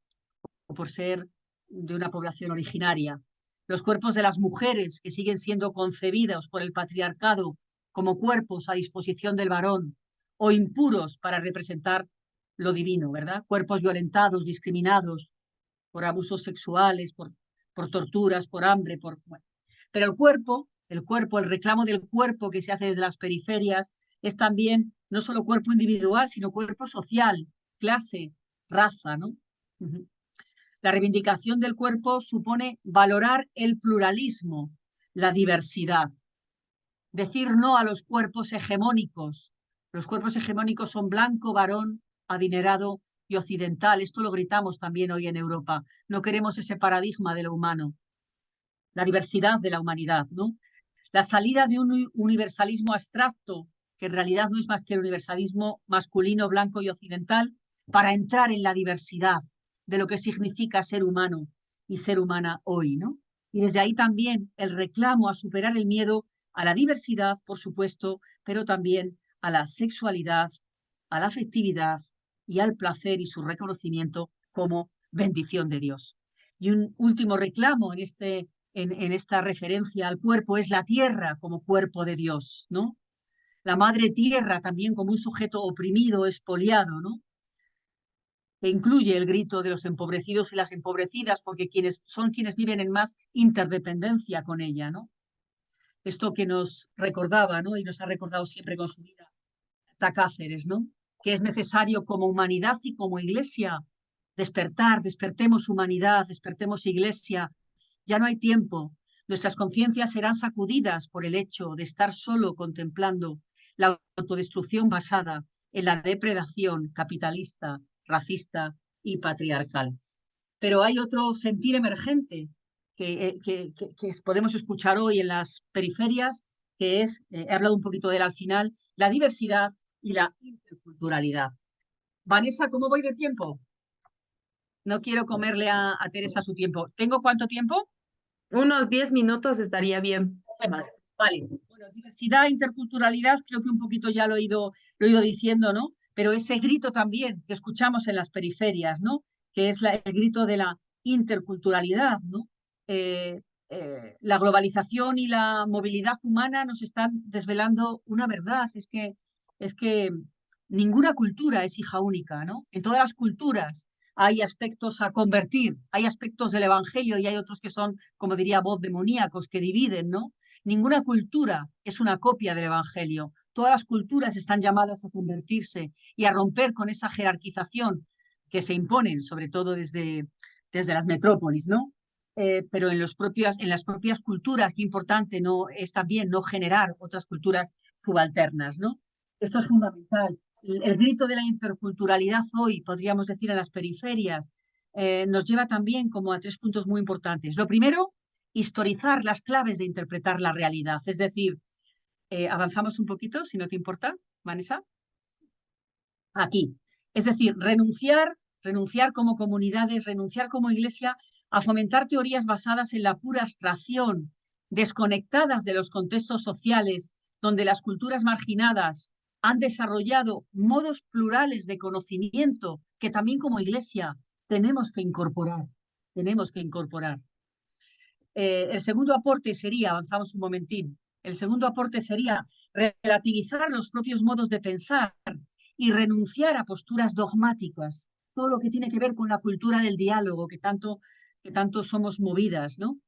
o por ser de una población originaria. Los cuerpos de las mujeres que siguen siendo concebidos por el patriarcado como cuerpos a disposición del varón o impuros para representar lo divino, ¿verdad? Cuerpos violentados, discriminados por abusos sexuales, por torturas, por hambre, bueno. Pero el reclamo del cuerpo que se hace desde las periferias es también no solo cuerpo individual, sino cuerpo social, clase, raza, ¿no? La reivindicación del cuerpo supone valorar el pluralismo, la diversidad. Decir no a los cuerpos hegemónicos. Los cuerpos hegemónicos son blanco, varón, adinerado y occidental. Esto lo gritamos también hoy en Europa. No queremos ese paradigma de lo humano. La diversidad de la humanidad, ¿no? La salida de un universalismo abstracto, que en realidad no es más que el universalismo masculino, blanco y occidental, para entrar en la diversidad de lo que significa ser humano y ser humana hoy, ¿no? Y desde ahí también el reclamo a superar el miedo a la diversidad, por supuesto, pero también a la sexualidad, a la afectividad y al placer y su reconocimiento como bendición de Dios. Y un último reclamo en esta referencia al cuerpo es la tierra como cuerpo de Dios, ¿no? La madre tierra también como un sujeto oprimido, expoliado, ¿no? Que incluye el grito de los empobrecidos y las empobrecidas, porque quienes viven en más interdependencia con ella, ¿no? Esto que nos recordaba, ¿no? Y nos ha recordado siempre con su vida, Cáceres, ¿no? Que es necesario como humanidad y como iglesia despertemos humanidad, despertemos iglesia. Ya no hay tiempo. Nuestras conciencias serán sacudidas por el hecho de estar solo contemplando la autodestrucción basada en la depredación capitalista, racista y patriarcal. Pero hay otro sentir emergente que podemos escuchar hoy en las periferias, que es, he hablado un poquito de él al final, la diversidad y la interculturalidad. Vanessa, ¿cómo voy de tiempo? No quiero comerle a Teresa su tiempo. ¿Tengo cuánto tiempo? Unos 10 minutos estaría bien. Más. Vale. Bueno, diversidad, interculturalidad, creo que un poquito ya lo he ido diciendo, ¿no? Pero ese grito también que escuchamos en las periferias, ¿no? Que es el grito de la interculturalidad, ¿no? La globalización y la movilidad humana nos están desvelando una verdad, es que ninguna cultura es hija única, ¿no? En todas las culturas hay aspectos a convertir, hay aspectos del Evangelio y hay otros que son, como diría, voz demoníacos, que dividen, ¿no? Ninguna cultura es una copia del Evangelio. Todas las culturas están llamadas a convertirse y a romper con esa jerarquización que se imponen, sobre todo desde las metrópolis, ¿no? Pero en las propias culturas, qué importante no es también no generar otras culturas subalternas, ¿no? Esto es fundamental. El grito de la interculturalidad hoy, podríamos decir, en las periferias, nos lleva también como a 3 puntos muy importantes. Lo primero, historizar las claves de interpretar la realidad. Es decir, avanzamos un poquito, si no te importa, Vanessa. Aquí. Es decir, renunciar como comunidades, renunciar como iglesia a fomentar teorías basadas en la pura abstracción, desconectadas de los contextos sociales, donde las culturas marginadas han desarrollado modos plurales de conocimiento que también como iglesia tenemos que incorporar. Tenemos que incorporar. El segundo aporte sería, avanzamos un momentín, el segundo aporte sería relativizar los propios modos de pensar y renunciar a posturas dogmáticas, todo lo que tiene que ver con la cultura del diálogo que tanto somos movidas, ¿no?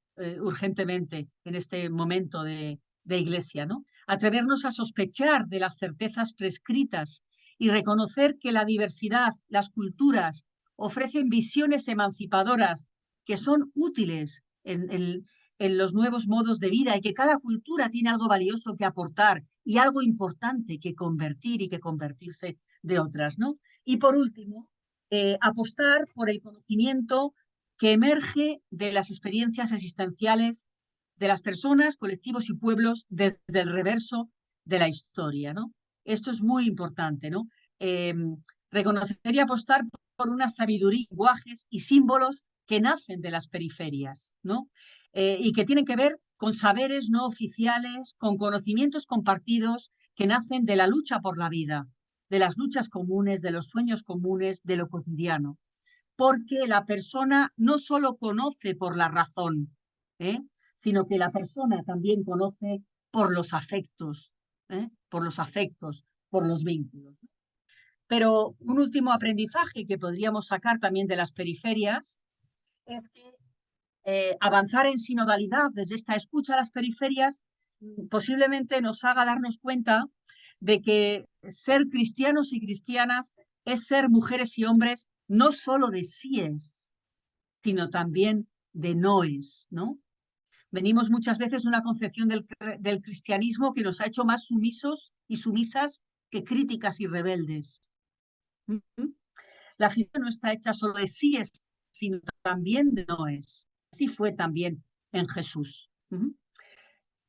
Urgentemente en este momento de iglesia, ¿no? Atrevernos a sospechar de las certezas prescritas y reconocer que la diversidad, las culturas, ofrecen visiones emancipadoras que son útiles en los nuevos modos de vida y que cada cultura tiene algo valioso que aportar y algo importante que convertir y que convertirse de otras, ¿no? Y por último, apostar por el conocimiento que emerge de las experiencias existenciales de las personas, colectivos y pueblos desde el reverso de la historia, ¿no? Esto es muy importante, ¿no? Reconocer y apostar por una sabiduría, lenguajes y símbolos que nacen de las periferias, ¿no? Y que tienen que ver con saberes no oficiales, con conocimientos compartidos que nacen de la lucha por la vida, de las luchas comunes, de los sueños comunes, de lo cotidiano. Porque la persona no solo conoce por la razón, sino que la persona también conoce por los afectos, por los vínculos. Pero un último aprendizaje que podríamos sacar también de las periferias es que avanzar en sinodalidad desde esta escucha a las periferias posiblemente nos haga darnos cuenta de que ser cristianos y cristianas es ser mujeres y hombres no solo de síes, sino también de noes, ¿no? Venimos muchas veces de una concepción del cristianismo que nos ha hecho más sumisos y sumisas que críticas y rebeldes. La fe no está hecha solo de síes, sino también de noes. Así fue también en Jesús.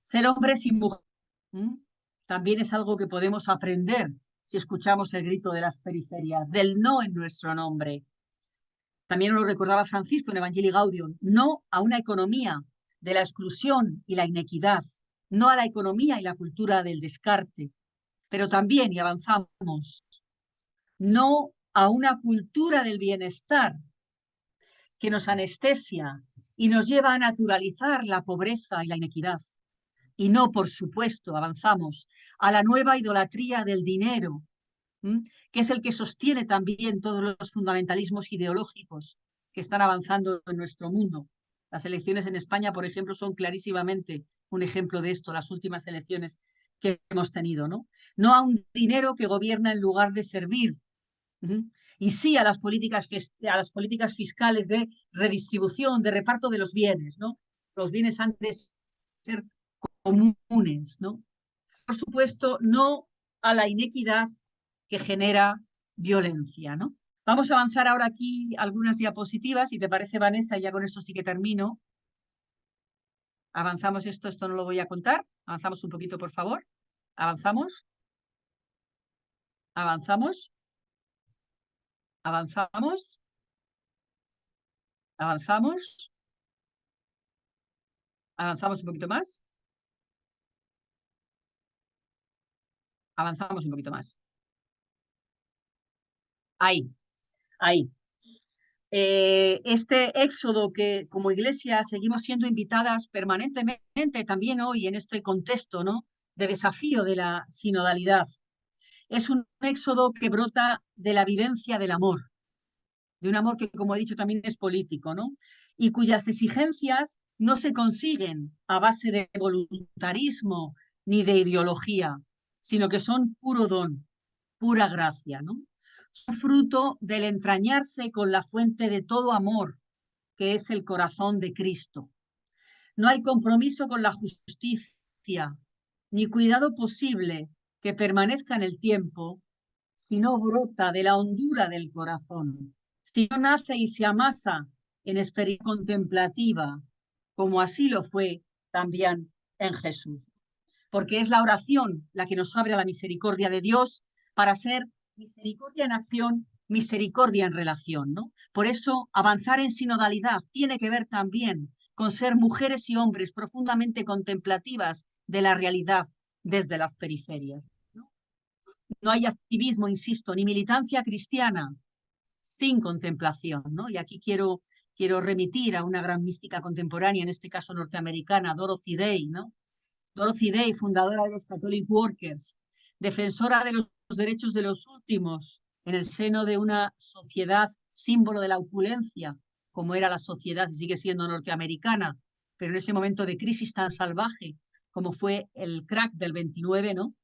Ser hombres y mujeres también es algo que podemos aprender si escuchamos el grito de las periferias, del no en nuestro nombre. También lo recordaba Francisco en Evangelii Gaudium, no a una economía de la exclusión y la inequidad, no a la economía y la cultura del descarte, pero también, y avanzamos, no a una cultura del bienestar que nos anestesia y nos lleva a naturalizar la pobreza y la inequidad. Y no, por supuesto, avanzamos a la nueva idolatría del dinero, que es el que sostiene también todos los fundamentalismos ideológicos que están avanzando en nuestro mundo. Las elecciones en España, por ejemplo, son clarísimamente un ejemplo de esto, las últimas elecciones que hemos tenido, ¿no? No a un dinero que gobierna en lugar de servir, y sí a las políticas fiscales de redistribución, de reparto de los bienes, ¿no? Los bienes han de ser comunes, ¿no? Por supuesto, no a la inequidad que genera violencia, ¿no? Vamos a avanzar ahora aquí algunas diapositivas, si te parece, Vanessa, ya con eso sí que termino. Avanzamos esto no lo voy a contar. Avanzamos un poquito, por favor. Avanzamos. Avanzamos. Avanzamos. Avanzamos. Avanzamos un poquito más. Avanzamos un poquito más. Ahí, ahí. Este éxodo que como iglesia seguimos siendo invitadas permanentemente también hoy en este contexto, ¿no?, de desafío de la sinodalidad. Es un éxodo que brota de la vivencia del amor, de un amor que, como he dicho, también es político, ¿no?, y cuyas exigencias no se consiguen a base de voluntarismo ni de ideología, sino que son puro don, pura gracia, ¿no? Son fruto del entrañarse con la fuente de todo amor, que es el corazón de Cristo. No hay compromiso con la justicia, ni cuidado posible que permanezca en el tiempo, si no brota de la hondura del corazón, si no nace y se amasa en experiencia contemplativa, como así lo fue también en Jesús. Porque es la oración la que nos abre a la misericordia de Dios para ser misericordia en acción, misericordia en relación, ¿no? Por eso, avanzar en sinodalidad tiene que ver también con ser mujeres y hombres profundamente contemplativas de la realidad desde las periferias, ¿no? No hay activismo, insisto, ni militancia cristiana sin contemplación, ¿no? Y aquí quiero remitir a una gran mística contemporánea, en este caso norteamericana, Dorothy Day, ¿no? Dorothy Day, fundadora de los Catholic Workers, defensora de los derechos de los últimos en el seno de una sociedad símbolo de la opulencia, como era la sociedad y sigue siendo norteamericana, pero en ese momento de crisis tan salvaje como fue el crack del 29, ¿no?,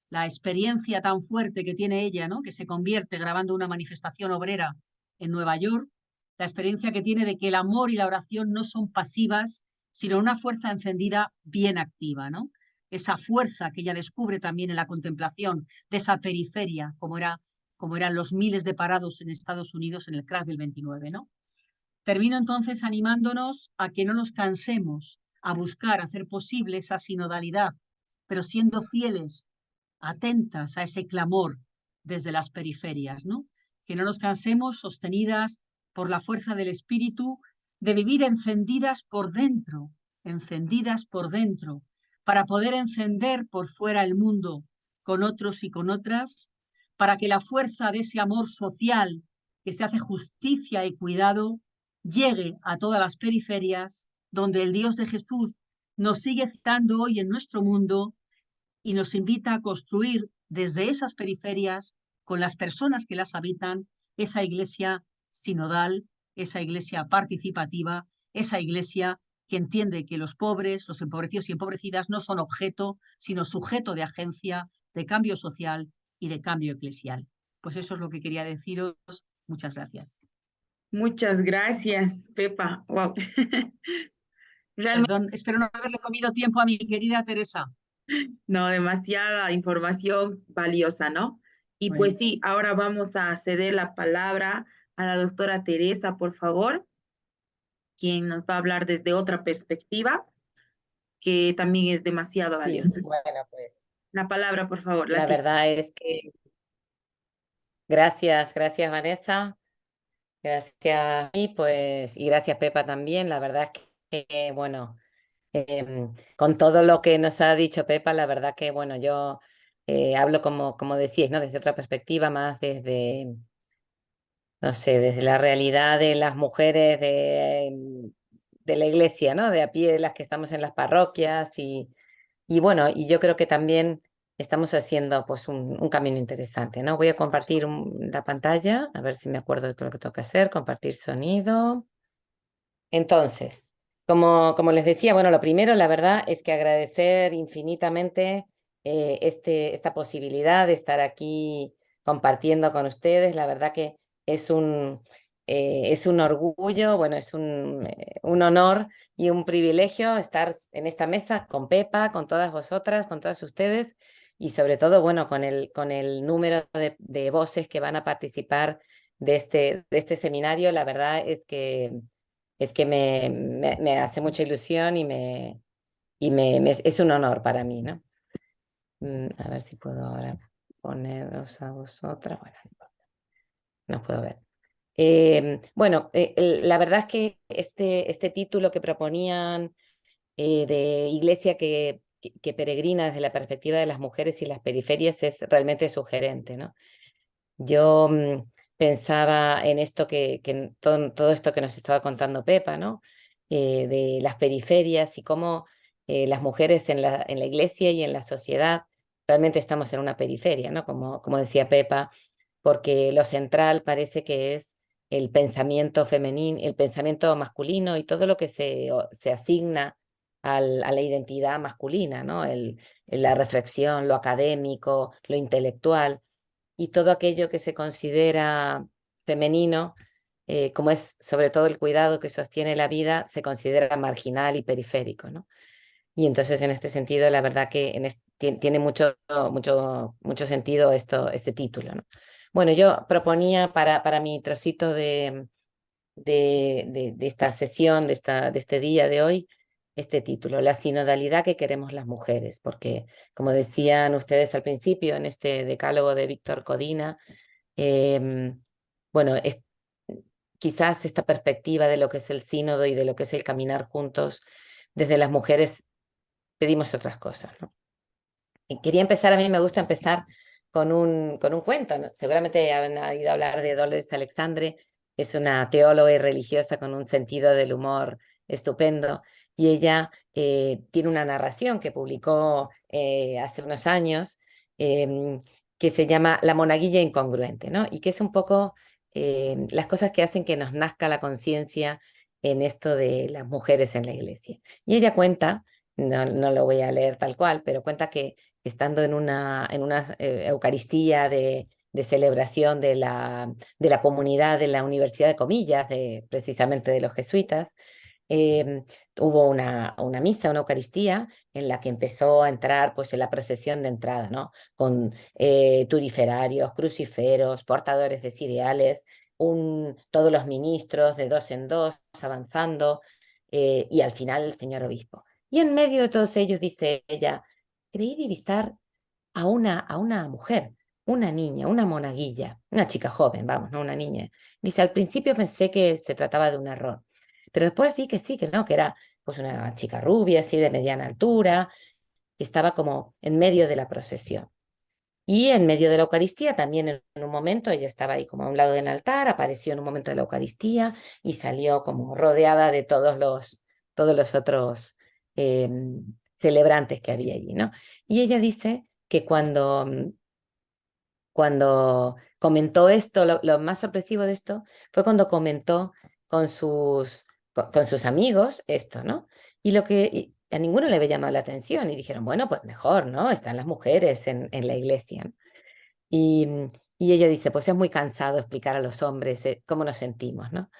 la experiencia tan fuerte que tiene ella, ¿no?, que se convierte grabando una manifestación obrera en Nueva York, la experiencia que tiene de que el amor y la oración no son pasivas, sino una fuerza encendida bien activa, ¿no? Esa fuerza que ella descubre también en la contemplación de esa periferia, como eran los miles de parados en Estados Unidos en el crash del 29, ¿no? Termino entonces animándonos a que no nos cansemos a buscar hacer posible esa sinodalidad, pero siendo fieles, atentas a ese clamor desde las periferias, ¿no? Que no nos cansemos, sostenidas por la fuerza del espíritu, de vivir encendidas por dentro, para poder encender por fuera el mundo con otros y con otras, para que la fuerza de ese amor social que se hace justicia y cuidado llegue a todas las periferias, donde el Dios de Jesús nos sigue citando hoy en nuestro mundo y nos invita a construir desde esas periferias, con las personas que las habitan, esa iglesia sinodal, esa iglesia participativa, esa iglesia que entiende que los pobres, los empobrecidos y empobrecidas no son objeto, sino sujeto de agencia, de cambio social y de cambio eclesial. Pues eso es lo que quería deciros. Muchas gracias. Muchas gracias, Pepa. Wow. Realmente Perdón, espero no haberle comido tiempo a mi querida Teresa. no, demasiada información valiosa, ¿no? Y Bueno, pues sí, ahora vamos a ceder la palabra a la doctora Teresa, por favor, quien nos va a hablar desde otra perspectiva, que también es demasiado Sí, valiosa. bueno, pues La palabra, por favor, la la tiene. verdad es que gracias Vanessa, gracias y pues y gracias Pepa también. La verdad es que bueno, con todo lo que nos ha dicho Pepa, la verdad que bueno, yo hablo como decíais, ¿no? Desde otra perspectiva, más desde, no sé, desde la realidad de las mujeres de la iglesia, ¿no? De a pie, las que estamos en las parroquias y bueno, y yo creo que también estamos haciendo pues un camino interesante, ¿no? Voy a compartir la pantalla, a ver si me acuerdo de todo lo que tengo que hacer, compartir sonido. Entonces, como les decía, bueno, lo primero, la verdad, es que agradecer infinitamente esta posibilidad de estar aquí compartiendo con ustedes. La verdad que es un orgullo, bueno, es un honor y un privilegio estar en esta mesa con Pepa, con todas vosotras, con todas ustedes y sobre todo, bueno, con el número de voces que van a participar de este seminario. La verdad es que me hace mucha ilusión es un honor para mí, ¿no? A ver si puedo ahora poneros a vosotras. Bueno, no importa, no puedo ver. Bueno, la verdad es que este título que proponían de Iglesia que peregrina desde la perspectiva de las mujeres y las periferias es realmente sugerente, ¿no? Yo pensaba en esto todo esto que nos estaba contando Pepa, ¿no? De las periferias y cómo las mujeres en la iglesia y en la sociedad realmente estamos en una periferia, ¿no? Como decía Pepa, porque lo central parece que es el pensamiento femenino, el pensamiento masculino y todo lo que se asigna a la identidad masculina, ¿no? La reflexión, lo académico, lo intelectual y todo aquello que se considera femenino, como es sobre todo el cuidado que sostiene la vida, se considera marginal y periférico, ¿no? Y entonces en este sentido, la verdad que tiene mucho sentido este título, ¿no? Bueno, yo proponía para mi trocito de esta sesión, de este día de hoy, este título, La sinodalidad que queremos las mujeres, porque como decían ustedes al principio, en este decálogo de Víctor Codina, bueno, quizás esta perspectiva de lo que es el sínodo y de lo que es el caminar juntos, desde las mujeres pedimos otras cosas, ¿no? Y quería empezar, a mí me gusta empezar con un cuento, ¿no? Seguramente han oído hablar de Dolores Alexandre, es una teóloga y religiosa con un sentido del humor estupendo, y ella tiene una narración que publicó hace unos años, que se llama La monaguilla incongruente, ¿no? Y que es un poco las cosas que hacen que nos nazca la conciencia en esto de las mujeres en la iglesia. Y ella cuenta, no lo voy a leer tal cual, pero cuenta que estando en una Eucaristía de celebración de la comunidad de la Universidad de Comillas, precisamente de los jesuitas, eh, hubo una misa, una Eucaristía, en la que empezó a entrar pues, en la procesión de entrada, ¿no? Con turiferarios, cruciferos, portadores de cereales, todos los ministros de dos en dos avanzando, y al final el señor obispo. Y en medio de todos ellos, dice ella, creí divisar a una mujer, una niña, una monaguilla, una chica joven, vamos, no una niña. Dice, al principio pensé que se trataba de un error, pero después vi que sí, que no, que era pues una chica rubia, así de mediana altura, que estaba como en medio de la procesión. Y en medio de la Eucaristía, también en un momento, ella estaba ahí como a un lado del altar, apareció en un momento de la Eucaristía y salió como rodeada de todos los otros eh, celebrantes que había allí, ¿no? Y ella dice que cuando comentó esto, lo más sorpresivo de esto fue cuando comentó con sus amigos esto, ¿no? Y a ninguno le había llamado la atención y dijeron, bueno, pues mejor, ¿no? Están las mujeres en la iglesia, ¿no? Y Y ella dice, pues es muy cansado explicar a los hombres cómo nos sentimos, ¿no?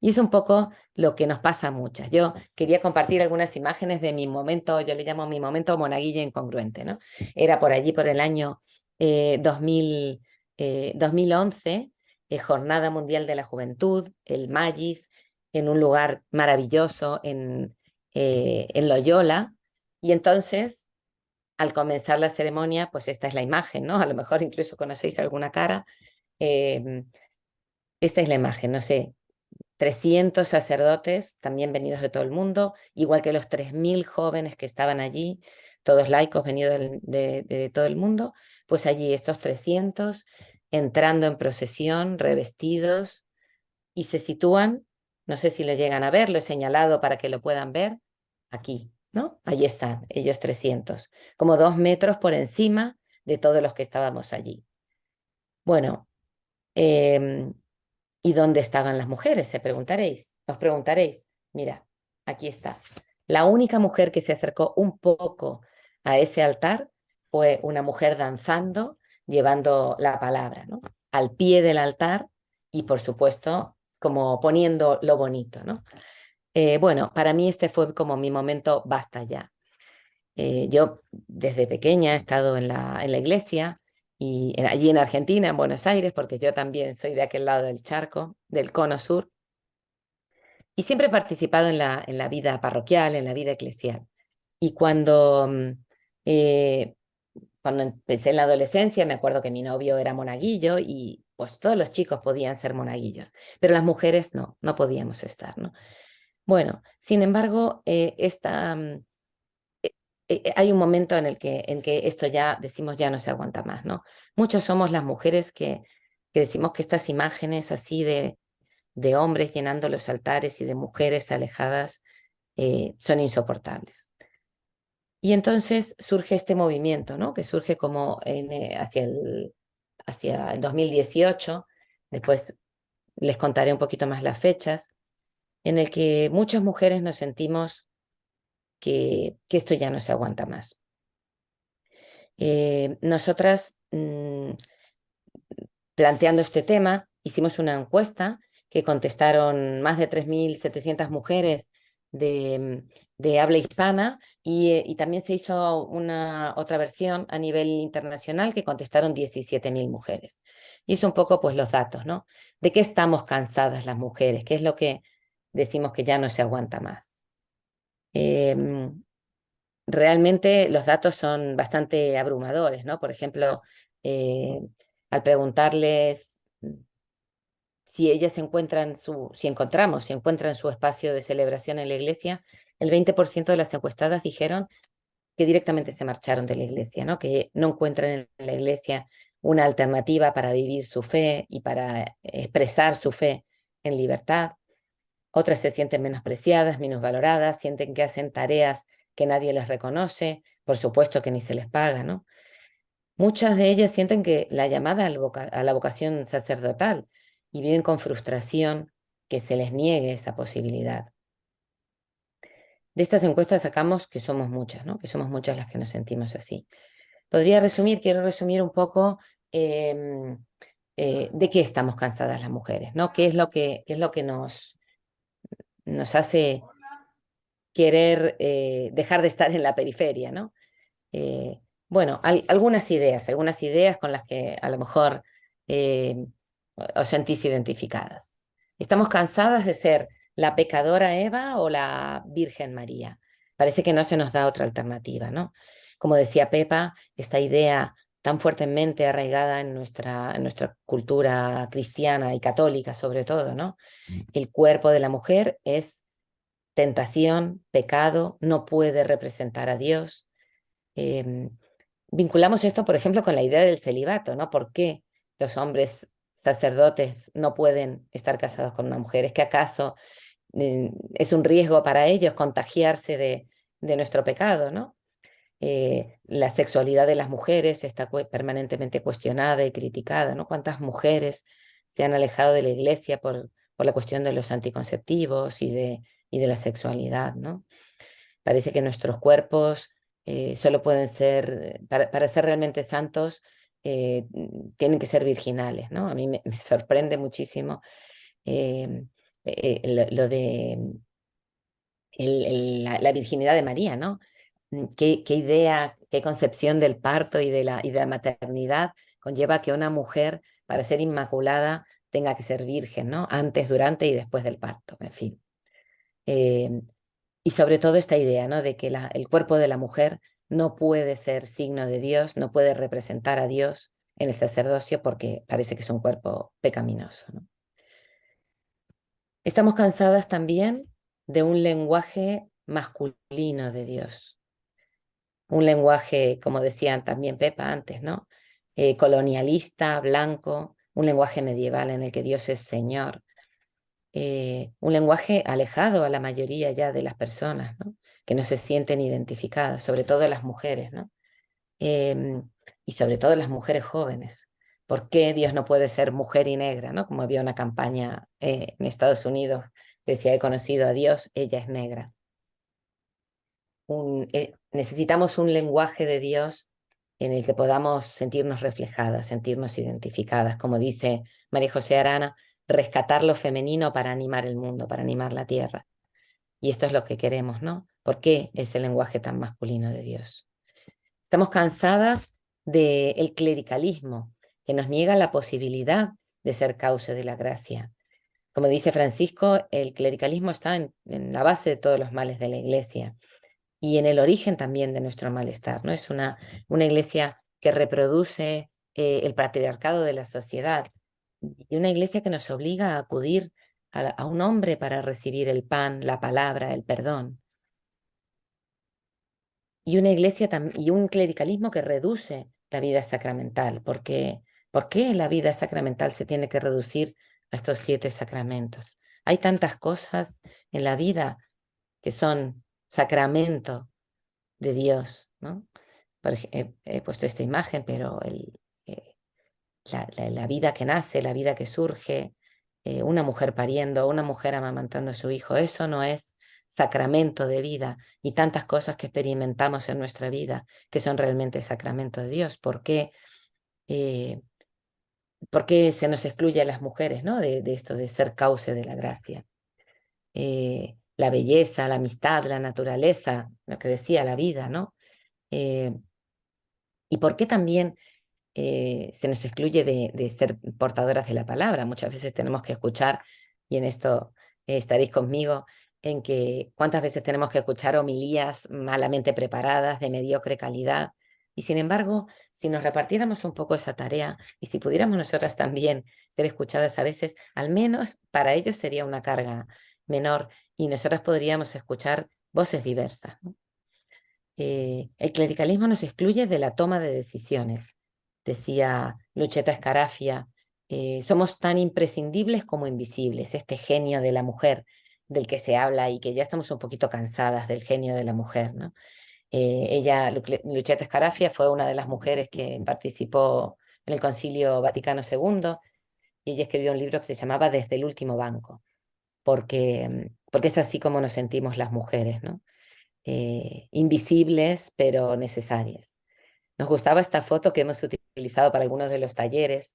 Y es un poco lo que nos pasa a muchas. Yo quería compartir algunas imágenes de mi momento, yo le llamo mi momento monaguilla incongruente, ¿no? Era por allí, por el año 2011, Jornada Mundial de la Juventud, el Magis, en un lugar maravilloso en Loyola. Y entonces, al comenzar la ceremonia, pues esta es la imagen, ¿no? A lo mejor incluso conocéis alguna cara. Eh, Esta es la imagen, no sé, 300 sacerdotes, también venidos de todo el mundo, igual que los 3000 jóvenes que estaban allí, todos laicos venidos de todo el mundo, pues allí estos 300 entrando en procesión, revestidos, y se sitúan, no sé si lo llegan a ver, lo he señalado para que lo puedan ver, aquí, ¿no? Allí están, ellos 300, como 2 metros por encima de todos los que estábamos allí. Bueno, ¿y dónde estaban las mujeres? Se preguntaréis, os preguntaréis. Mira, aquí está. La única mujer que se acercó un poco a ese altar fue una mujer danzando, llevando la palabra, ¿no? Al pie del altar y, por supuesto, como poniendo lo bonito, ¿no? Bueno, para mí este fue como mi momento basta ya. Yo desde pequeña he estado en la iglesia y allí en Argentina, en Buenos Aires, porque yo también soy de aquel lado del charco, del cono sur, y siempre he participado en la vida parroquial, en la vida eclesial. Y eh, cuando empecé en la adolescencia, me acuerdo que mi novio era monaguillo y pues todos los chicos podían ser monaguillos, pero las mujeres no podíamos estar, ¿no? Bueno, sin embargo, hay un momento en que esto ya decimos ya no se aguanta más, ¿no? Muchos somos las mujeres que decimos que estas imágenes así de hombres llenando los altares y de mujeres alejadas son insoportables. Y entonces surge este movimiento, ¿no? Que surge como hacia el 2018, después les contaré un poquito más las fechas, en el que muchas mujeres nos sentimos que esto ya no se aguanta más. Nosotras, planteando este tema, hicimos una encuesta que contestaron más de 3700 mujeres de habla hispana y también se hizo una otra versión a nivel internacional que contestaron 17.000 mujeres. Y es un poco pues los datos, ¿no? ¿De qué estamos cansadas las mujeres? ¿Qué es lo que decimos que ya no se aguanta más? Realmente los datos son bastante abrumadores, ¿no? Por ejemplo, al preguntarles si ellas si encuentran su espacio de celebración en la iglesia, el 20% de las encuestadas dijeron que directamente se marcharon de la iglesia, ¿no? Que no encuentran en la iglesia una alternativa para vivir su fe y para expresar su fe en libertad. Otras se sienten menospreciadas, minusvaloradas, sienten que hacen tareas que nadie les reconoce, por supuesto que ni se les paga, ¿no? Muchas de ellas sienten que la llamada a la vocación sacerdotal y viven con frustración que se les niegue esa posibilidad. De estas encuestas sacamos que somos muchas, ¿no? Que somos muchas las que nos sentimos así. Quiero resumir un poco de qué estamos cansadas las mujeres, ¿no? ¿Qué es lo que nos hace querer dejar de estar en la periferia, ¿no? Bueno, algunas ideas con las que a lo mejor os sentís identificadas. Estamos cansadas de ser la pecadora Eva o la Virgen María. Parece que no se nos da otra alternativa, ¿no? Como decía Pepa, esta idea tan fuertemente arraigada en nuestra cultura cristiana y católica sobre todo, ¿no? El cuerpo de la mujer es tentación, pecado, no puede representar a Dios. Vinculamos esto, por ejemplo, con la idea del celibato, ¿no? ¿Por qué los hombres sacerdotes no pueden estar casados con una mujer? ¿Es que acaso es un riesgo para ellos contagiarse de nuestro pecado, ¿no? La sexualidad de las mujeres está permanentemente cuestionada y criticada, ¿no? ¿Cuántas mujeres se han alejado de la iglesia por la cuestión de los anticonceptivos y de la sexualidad, ¿no? Parece que nuestros cuerpos solo pueden ser, para ser realmente santos, tienen que ser virginales, ¿no? A mí me sorprende muchísimo lo de la virginidad de María, ¿no? ¿Qué idea, qué concepción del parto y de la maternidad conlleva que una mujer, para ser inmaculada, tenga que ser virgen, ¿no? Antes, durante y después del parto, en fin. Y sobre todo esta idea, ¿no? De que el cuerpo de la mujer no puede ser signo de Dios, no puede representar a Dios en el sacerdocio porque parece que es un cuerpo pecaminoso, ¿no? Estamos cansadas también de un lenguaje masculino de Dios, un lenguaje, como decían también Pepa antes, ¿no? Colonialista, blanco, un lenguaje medieval en el que Dios es Señor, un lenguaje alejado a la mayoría ya de las personas, ¿no? Que no se sienten identificadas, sobre todo las mujeres, ¿no? Y sobre todo las mujeres jóvenes. ¿Por qué Dios no puede ser mujer y negra, ¿no? Como había una campaña en Estados Unidos que decía, he conocido a Dios, ella es negra. Necesitamos un lenguaje de Dios en el que podamos sentirnos reflejadas, sentirnos identificadas, como dice María José Arana, rescatar lo femenino para animar el mundo, para animar la tierra. Y esto es lo que queremos, ¿no? ¿Por qué ese lenguaje tan masculino de Dios? Estamos cansadas del clericalismo, que nos niega la posibilidad de ser causa de la gracia. Como dice Francisco, el clericalismo está en la base de todos los males de la Iglesia y en el origen también de nuestro malestar, ¿no? Es una iglesia que reproduce el patriarcado de la sociedad y una iglesia que nos obliga a acudir a un hombre para recibir el pan, la palabra, el perdón. Y una iglesia y un clericalismo que reduce la vida sacramental. ¿Por qué la vida sacramental se tiene que reducir a estos 7 sacramentos? Hay tantas cosas en la vida que son sacramento de Dios, ¿no? He puesto esta imagen, pero la vida que nace, la vida que surge, una mujer pariendo, una mujer amamantando a su hijo, eso no es sacramento de vida, y tantas cosas que experimentamos en nuestra vida que son realmente sacramento de Dios. ¿Por qué se nos excluye a las mujeres, ¿no? de esto de ser cauce de la gracia? La belleza, la amistad, la naturaleza, lo que decía la vida, ¿no? ¿Y por qué también se nos excluye de ser portadoras de la palabra? Muchas veces tenemos que escuchar, y en esto estaréis conmigo, en que cuántas veces tenemos que escuchar homilías malamente preparadas, de mediocre calidad, y sin embargo, si nos repartiéramos un poco esa tarea, y si pudiéramos nosotras también ser escuchadas a veces, al menos para ellos sería una carga menor, y nosotras podríamos escuchar voces diversas, ¿no? El clericalismo nos excluye de la toma de decisiones, decía Lucheta Scarafia. Somos tan imprescindibles como invisibles, este genio de la mujer del que se habla y que ya estamos un poquito cansadas del genio de la mujer, ¿no? Lucheta Scarafia, fue una de las mujeres que participó en el Concilio Vaticano II, y ella escribió un libro que se llamaba Desde el último banco, porque es así como nos sentimos las mujeres, ¿no? Invisibles pero necesarias. Nos gustaba esta foto que hemos utilizado para algunos de los talleres,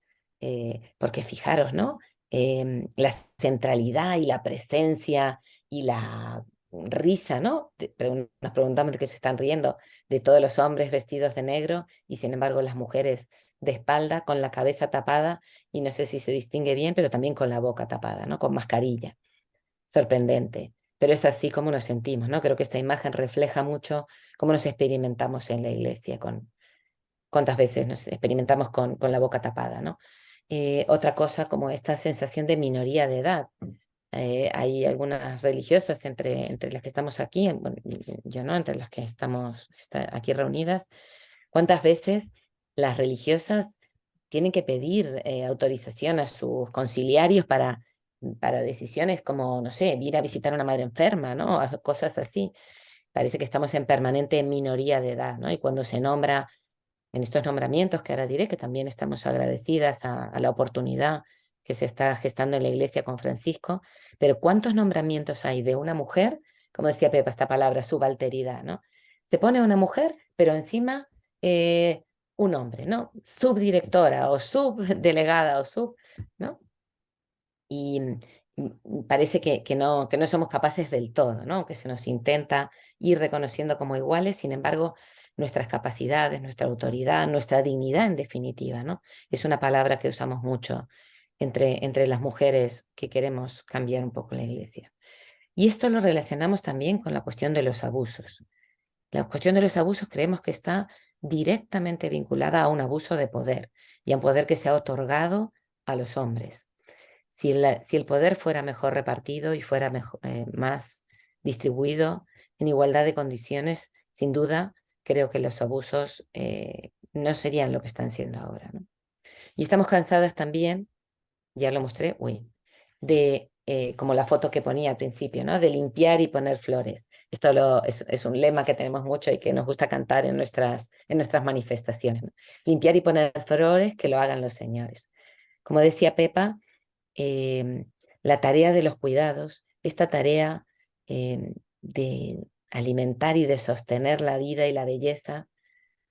porque fijaros, ¿no? La centralidad y la presencia y la risa, ¿no? Nos preguntamos de qué se están riendo, de todos los hombres vestidos de negro y sin embargo las mujeres de espalda con la cabeza tapada, y no sé si se distingue bien, pero también con la boca tapada, ¿no? Con mascarilla. Sorprendente. Pero es así como nos sentimos, ¿no? Creo que esta imagen refleja mucho cómo nos experimentamos en la iglesia, cuántas veces nos experimentamos con la boca tapada, ¿no? Otra cosa como esta sensación de minoría de edad. Hay algunas religiosas entre las que estamos aquí, bueno, yo no, entre las que estamos aquí reunidas. ¿Cuántas veces las religiosas tienen que pedir autorización a sus conciliarios para decisiones como, no sé, ir a visitar a una madre enferma, ¿no? Cosas así? Parece que estamos en permanente minoría de edad, ¿no? Y cuando se nombra en estos nombramientos, que ahora diré que también estamos agradecidas a la oportunidad que se está gestando en la iglesia con Francisco, pero ¿cuántos nombramientos hay de una mujer? Como decía Pepa, esta palabra, subalteridad, ¿no? Se pone una mujer, pero encima un hombre, ¿no? Subdirectora o subdelegada o ¿no? Y parece que no somos capaces del todo, ¿no? Que se nos intenta ir reconociendo como iguales, sin embargo, nuestras capacidades, nuestra autoridad, nuestra dignidad en definitiva, ¿no? Es una palabra que usamos mucho entre las mujeres que queremos cambiar un poco la iglesia. Y esto lo relacionamos también con la cuestión de los abusos. La cuestión de los abusos creemos que está directamente vinculada a un abuso de poder y a un poder que se ha otorgado a los hombres. Si el poder fuera mejor repartido y fuera más distribuido en igualdad de condiciones, sin duda, creo que los abusos no serían lo que están siendo ahora, ¿no? Y estamos cansadas también, ya lo mostré, de, como la foto que ponía al principio, ¿no? De limpiar y poner flores. Esto es un lema que tenemos mucho y que nos gusta cantar en nuestras manifestaciones, ¿no? Limpiar y poner flores, que lo hagan los señores. Como decía Pepa, la tarea de los cuidados, esta tarea de alimentar y de sostener la vida y la belleza,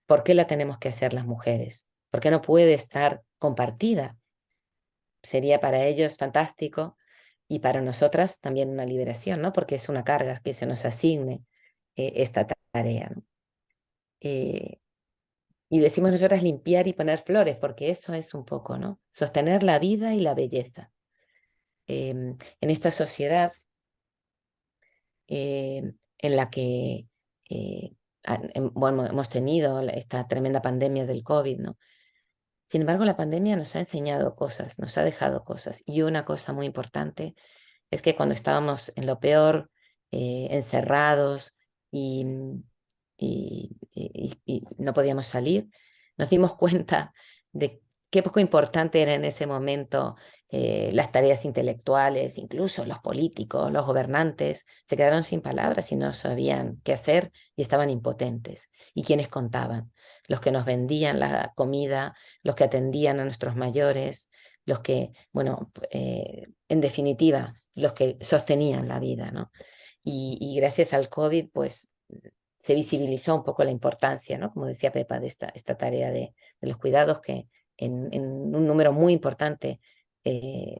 ¿por qué la tenemos que hacer las mujeres? ¿Por qué no puede estar compartida? Sería para ellos fantástico y para nosotras también una liberación, ¿no? Porque es una carga que se nos asigne esta tarea, ¿no? Y decimos nosotras limpiar y poner flores, porque eso es un poco, ¿no? Sostener la vida y la belleza. En esta sociedad en la que bueno, hemos tenido esta tremenda pandemia del COVID, ¿no? Sin embargo, la pandemia nos ha enseñado cosas, nos ha dejado cosas. Y una cosa muy importante es que cuando estábamos en lo peor, encerrados y, y no podíamos salir, nos dimos cuenta de qué poco importante era en ese momento las tareas intelectuales, incluso los políticos, los gobernantes, se quedaron sin palabras y no sabían qué hacer y estaban impotentes. ¿Y quiénes contaban? Los que nos vendían la comida, los que atendían a nuestros mayores, los que, bueno, en definitiva, los que sostenían la vida, ¿no? Y gracias al COVID, pues se visibilizó un poco la importancia, ¿no? Como decía Pepa, de esta tarea de los cuidados que en un número muy importante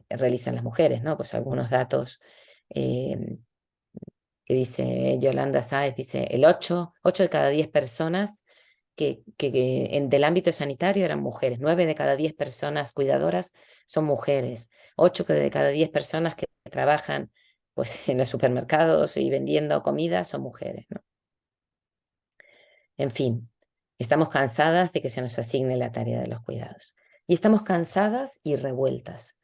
realizan las mujeres, ¿no? Pues algunos datos que dice Yolanda Sáez, dice el 8 de cada 10 personas que del ámbito sanitario eran mujeres, 9 de cada 10 personas cuidadoras son mujeres, 8 de cada 10 personas que trabajan pues, en los supermercados y vendiendo comida son mujeres, ¿no? En fin, estamos cansadas de que se nos asigne la tarea de los cuidados. Y estamos cansadas y revueltas.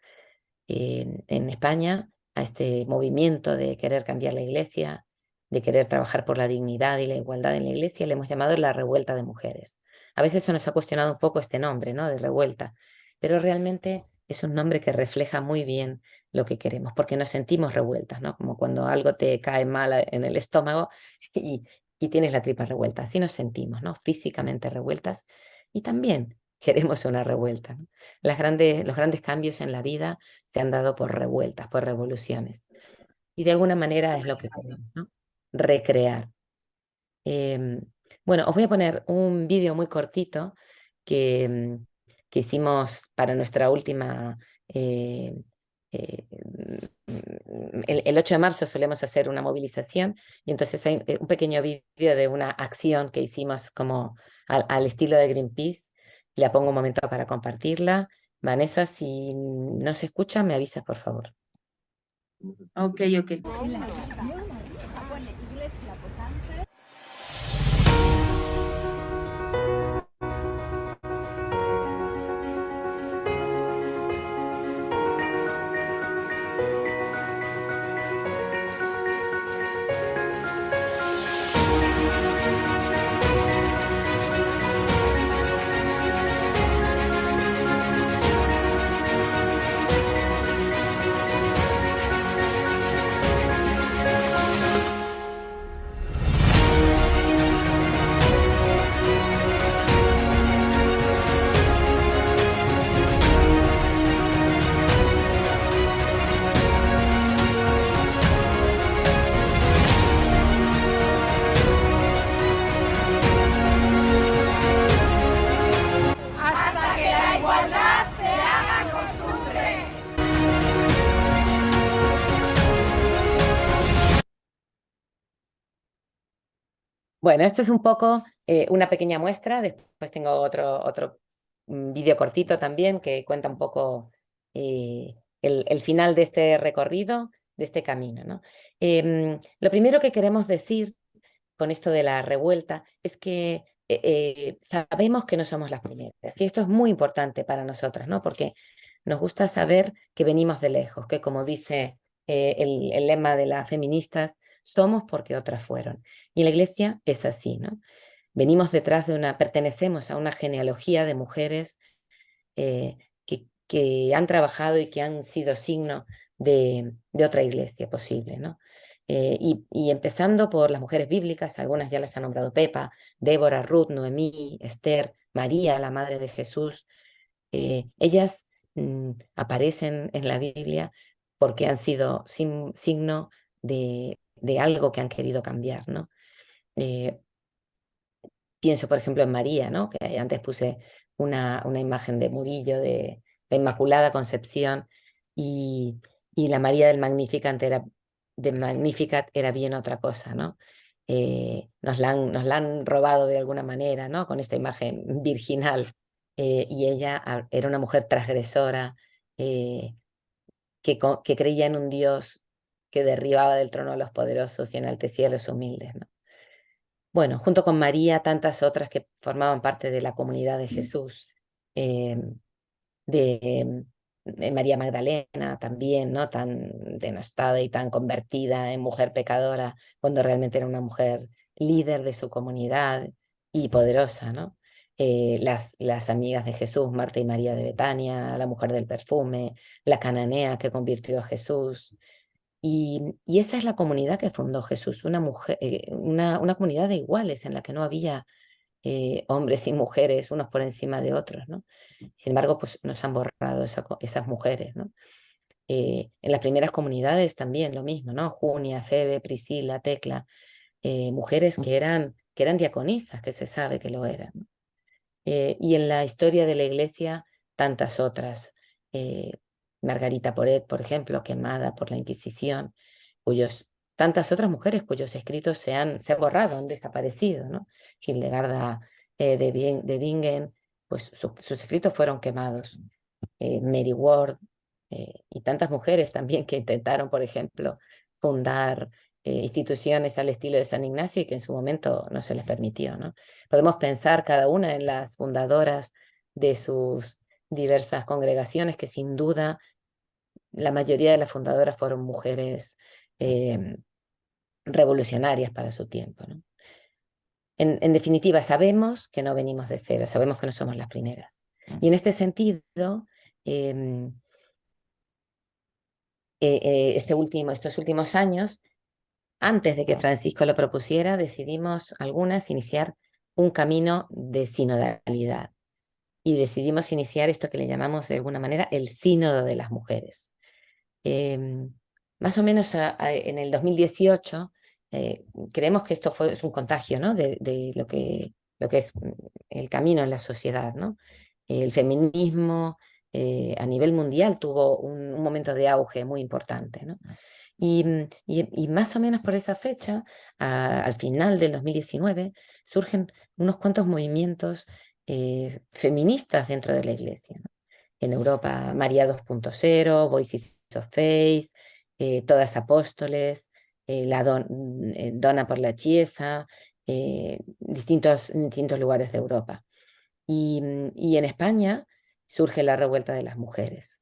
En España, a este movimiento de querer cambiar la iglesia, de querer trabajar por la dignidad y la igualdad en la iglesia, le hemos llamado la revuelta de mujeres. A veces se nos ha cuestionado un poco este nombre, ¿no? De revuelta, pero realmente es un nombre que refleja muy bien lo que queremos, porque nos sentimos revueltas, ¿no? Como cuando algo te cae mal en el estómago y tienes la tripa revuelta. Así nos sentimos, ¿no? Físicamente revueltas y también queremos una revuelta, ¿no? Los grandes cambios en la vida se han dado por revueltas, por revoluciones. Y de alguna manera es lo que queremos, ¿no? Recrear. Bueno, os voy a poner un vídeo muy cortito que hicimos para nuestra última... el 8 de marzo solemos hacer una movilización y entonces hay un pequeño vídeo de una acción que hicimos como al estilo de Greenpeace. La pongo un momento para compartirla. Vanessa, si no se escucha, me avisas, por favor. Ok, ok. Bueno, esto es un poco una pequeña muestra. Después tengo otro vídeo cortito también que cuenta un poco el final de este recorrido, de este camino, ¿no? Lo primero que queremos decir con esto de la revuelta es que sabemos que no somos las primeras. Y esto es muy importante para nosotras, ¿no? Porque nos gusta saber que venimos de lejos, que como dice el lema de las feministas, somos porque otras fueron. Y en la iglesia es así, ¿no? Venimos detrás pertenecemos a una genealogía de mujeres que han trabajado y que han sido signo de otra iglesia posible, ¿no? Y empezando por las mujeres bíblicas, algunas ya las ha nombrado Pepa, Débora, Ruth, Noemí, Esther, María, la madre de Jesús. Ellas aparecen en la Biblia porque han sido signo de algo que han querido cambiar, ¿no? Pienso, por ejemplo, en María, ¿no? Que antes puse una imagen de Murillo, de la Inmaculada Concepción, y la María del Magnificat era bien otra cosa, ¿no? Nos la han robado de alguna manera, ¿no? Con esta imagen virginal. Y ella era una mujer transgresora, que creía en un Dios que derribaba del trono a los poderosos y enaltecía a los humildes, ¿no? Bueno, junto con María, tantas otras que formaban parte de la comunidad de Jesús, eh, de María Magdalena también, ¿no? Tan denostada y tan convertida en mujer pecadora, cuando realmente era una mujer líder de su comunidad y poderosa, ¿no? Las amigas de Jesús, Marta y María de Betania, la mujer del perfume, la cananea que convirtió a Jesús. Y esa es la comunidad que fundó Jesús, una comunidad de iguales en la que no había hombres y mujeres unos por encima de otros, ¿no? Sin embargo, pues nos han borrado esas mujeres, ¿no? En las primeras comunidades también lo mismo, ¿no? Junia, Febe, Priscila, Tecla, mujeres que eran diaconisas, que se sabe que lo eran, ¿no? Y en la historia de la iglesia, tantas otras. eh, Margarita Poret, por ejemplo, quemada por la Inquisición, tantas otras mujeres cuyos escritos se han borrado, han desaparecido, ¿no? Hildegarda de Bingen, pues sus escritos fueron quemados. Mary Ward, y tantas mujeres también que intentaron, por ejemplo, fundar instituciones al estilo de San Ignacio y que en su momento no se les permitió, ¿no? Podemos pensar cada una en las fundadoras de sus diversas congregaciones, que sin duda la mayoría de las fundadoras fueron mujeres revolucionarias para su tiempo, ¿no? En definitiva, sabemos que no venimos de cero, sabemos que no somos las primeras. Y en este sentido, estos últimos años, antes de que Francisco lo propusiera, decidimos algunas iniciar un camino de sinodalidad. Y decidimos iniciar esto que le llamamos de alguna manera el sínodo de las mujeres. Más o menos en el 2018, creemos que esto es un contagio, ¿no? de lo que es el camino en la sociedad, ¿no? El feminismo a nivel mundial tuvo un momento de auge muy importante, ¿no? Y más o menos por esa fecha, al final del 2019, surgen unos cuantos movimientos feministas dentro de la iglesia, ¿no? En Europa, María 2.0, Voices of Faith, Todas Apóstoles, Dona por la Chiesa, distintos lugares de Europa. Y en España surge la revuelta de las mujeres.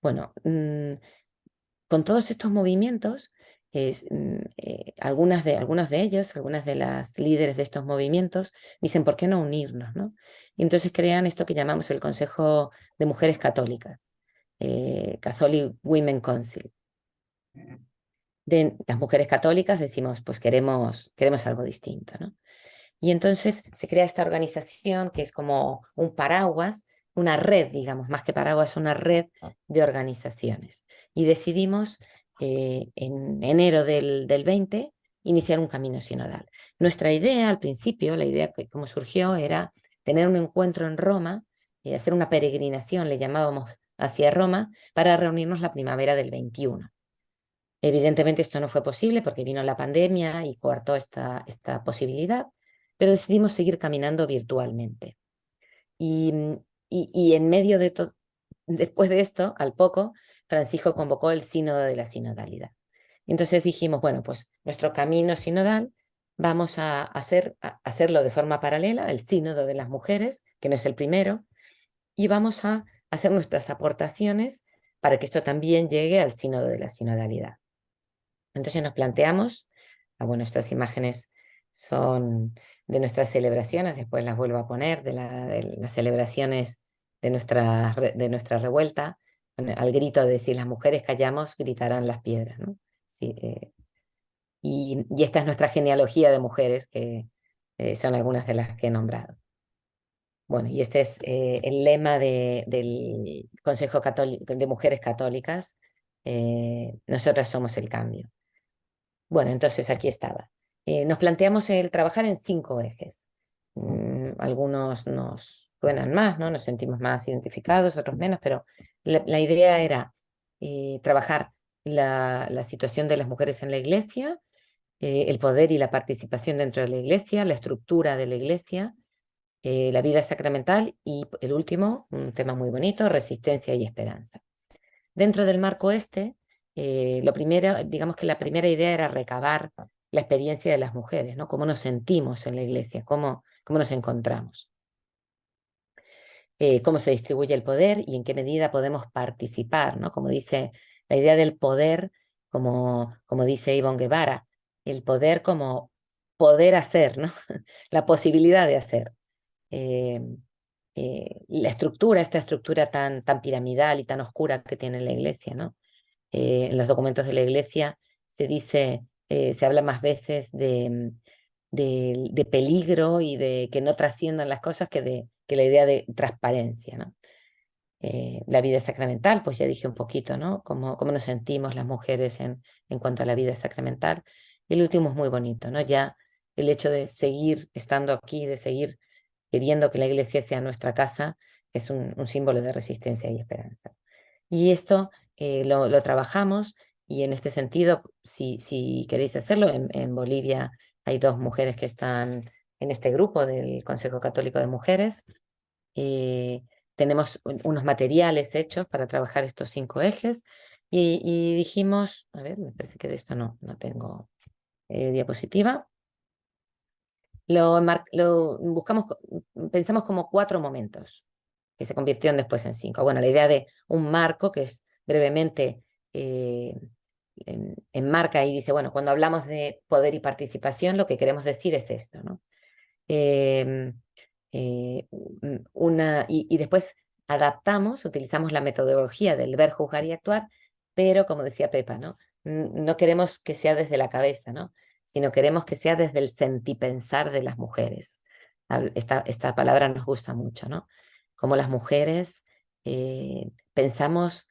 Bueno, con todos estos movimientos, algunas de ellos, algunas de las líderes de estos movimientos, dicen, ¿por qué no unirnos, ¿no? Y entonces crean esto que llamamos el Consejo de Mujeres Católicas, Catholic Women Council. De las mujeres católicas decimos, pues queremos algo distinto, ¿no? Y entonces se crea esta organización que es como un paraguas, una red, digamos, más que paraguas, una red de organizaciones. Y decidimos en enero del 20 iniciar un camino sinodal. Nuestra idea al principio, la idea que como surgió era tener un encuentro en Roma, hacer una peregrinación, le llamábamos, hacia Roma, para reunirnos la primavera del 21. Evidentemente esto no fue posible porque vino la pandemia y coartó esta posibilidad. pero decidimos seguir caminando virtualmente. Y en medio de todo, después de esto, al poco, Francisco convocó el sínodo de la sinodalidad. Entonces dijimos, bueno, pues nuestro camino sinodal vamos a hacerlo de forma paralela, el sínodo de las mujeres, que no es el primero, y vamos a hacer nuestras aportaciones para que esto también llegue al sínodo de la sinodalidad. Entonces nos planteamos, bueno, estas imágenes son de nuestras celebraciones, después las vuelvo a poner, de las celebraciones de nuestra revuelta, al grito de si las mujeres callamos, gritarán las piedras, ¿no? Sí, y esta es nuestra genealogía de mujeres, que son algunas de las que he nombrado. Bueno, y este es el lema del Consejo de Mujeres Católicas, nosotras somos el cambio. Bueno, entonces aquí estaba. Nos planteamos el trabajar en 5 ejes. Algunos nos suenan más, ¿no? Nos sentimos más identificados, otros menos, pero la idea era trabajar la situación de las mujeres en la iglesia, el poder y la participación dentro de la iglesia, la estructura de la iglesia, la vida sacramental y el último, un tema muy bonito, resistencia y esperanza. Dentro del marco lo primero, digamos que la primera idea era recabar la experiencia de las mujeres, ¿no? Cómo nos sentimos en la iglesia, cómo nos encontramos, cómo se distribuye el poder y en qué medida podemos participar, ¿no? Como dice la idea del poder, como dice Ivonne Guevara, el poder como poder hacer, ¿no? La posibilidad de hacer. Esta estructura tan piramidal y tan oscura que tiene la iglesia, ¿no? En los documentos de la iglesia se dice, se habla más veces de peligro y de que no trasciendan las cosas que la idea de transparencia, ¿no? La vida sacramental, pues ya dije un poquito, ¿no? Cómo nos sentimos las mujeres en cuanto a la vida sacramental. El último es muy bonito, ¿no? Ya el hecho de seguir estando aquí, de seguir queriendo que la iglesia sea nuestra casa, es un símbolo de resistencia y esperanza. Y esto lo trabajamos, y en este sentido, si queréis hacerlo, en Bolivia hay 2 mujeres que están en este grupo del Consejo Católico de Mujeres. Tenemos unos materiales hechos para trabajar estos 5 ejes, y dijimos, a ver, me parece que de esto no tengo diapositiva. Pensamos como 4 momentos que se convirtieron después en 5. Bueno, la idea de un marco que es brevemente enmarca y dice, bueno, cuando hablamos de poder y participación, lo que queremos decir es esto, ¿no? Y después utilizamos la metodología del ver, juzgar y actuar, pero como decía Pepa, ¿no? No queremos que sea desde la cabeza, ¿no? Sino queremos que sea desde el sentipensar de las mujeres. Esta palabra nos gusta mucho, ¿no? Como las mujeres pensamos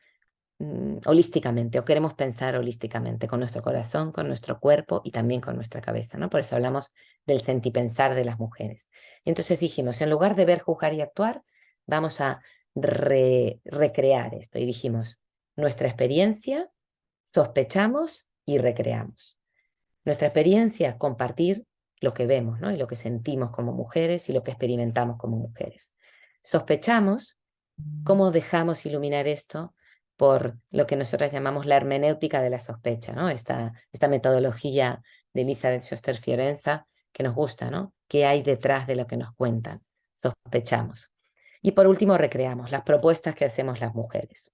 holísticamente, o queremos pensar holísticamente, con nuestro corazón, con nuestro cuerpo y también con nuestra cabeza, ¿no? Por eso hablamos del sentipensar de las mujeres. Entonces dijimos, en lugar de ver, juzgar y actuar, vamos a recrear esto. Y dijimos, nuestra experiencia, sospechamos y recreamos. Nuestra experiencia, compartir lo que vemos, ¿no? Y lo que sentimos como mujeres y lo que experimentamos como mujeres. Sospechamos, cómo dejamos iluminar esto por lo que nosotras llamamos la hermenéutica de la sospecha, ¿no? Esta metodología de Elizabeth Schuster Fiorenza que nos gusta, ¿no? ¿Qué hay detrás de lo que nos cuentan? Sospechamos. Y por último, recreamos las propuestas que hacemos las mujeres.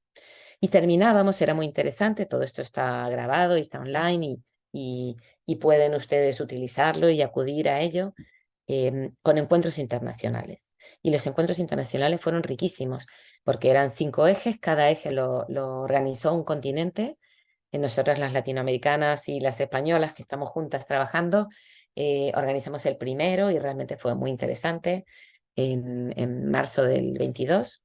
Y terminábamos, era muy interesante, todo esto está grabado y está online y pueden ustedes utilizarlo y acudir a ello, con encuentros internacionales. Y los encuentros internacionales fueron riquísimos, porque eran 5 ejes, cada eje lo organizó un continente. Nosotras las latinoamericanas y las españolas que estamos juntas trabajando, organizamos el primero y realmente fue muy interesante en marzo del 22.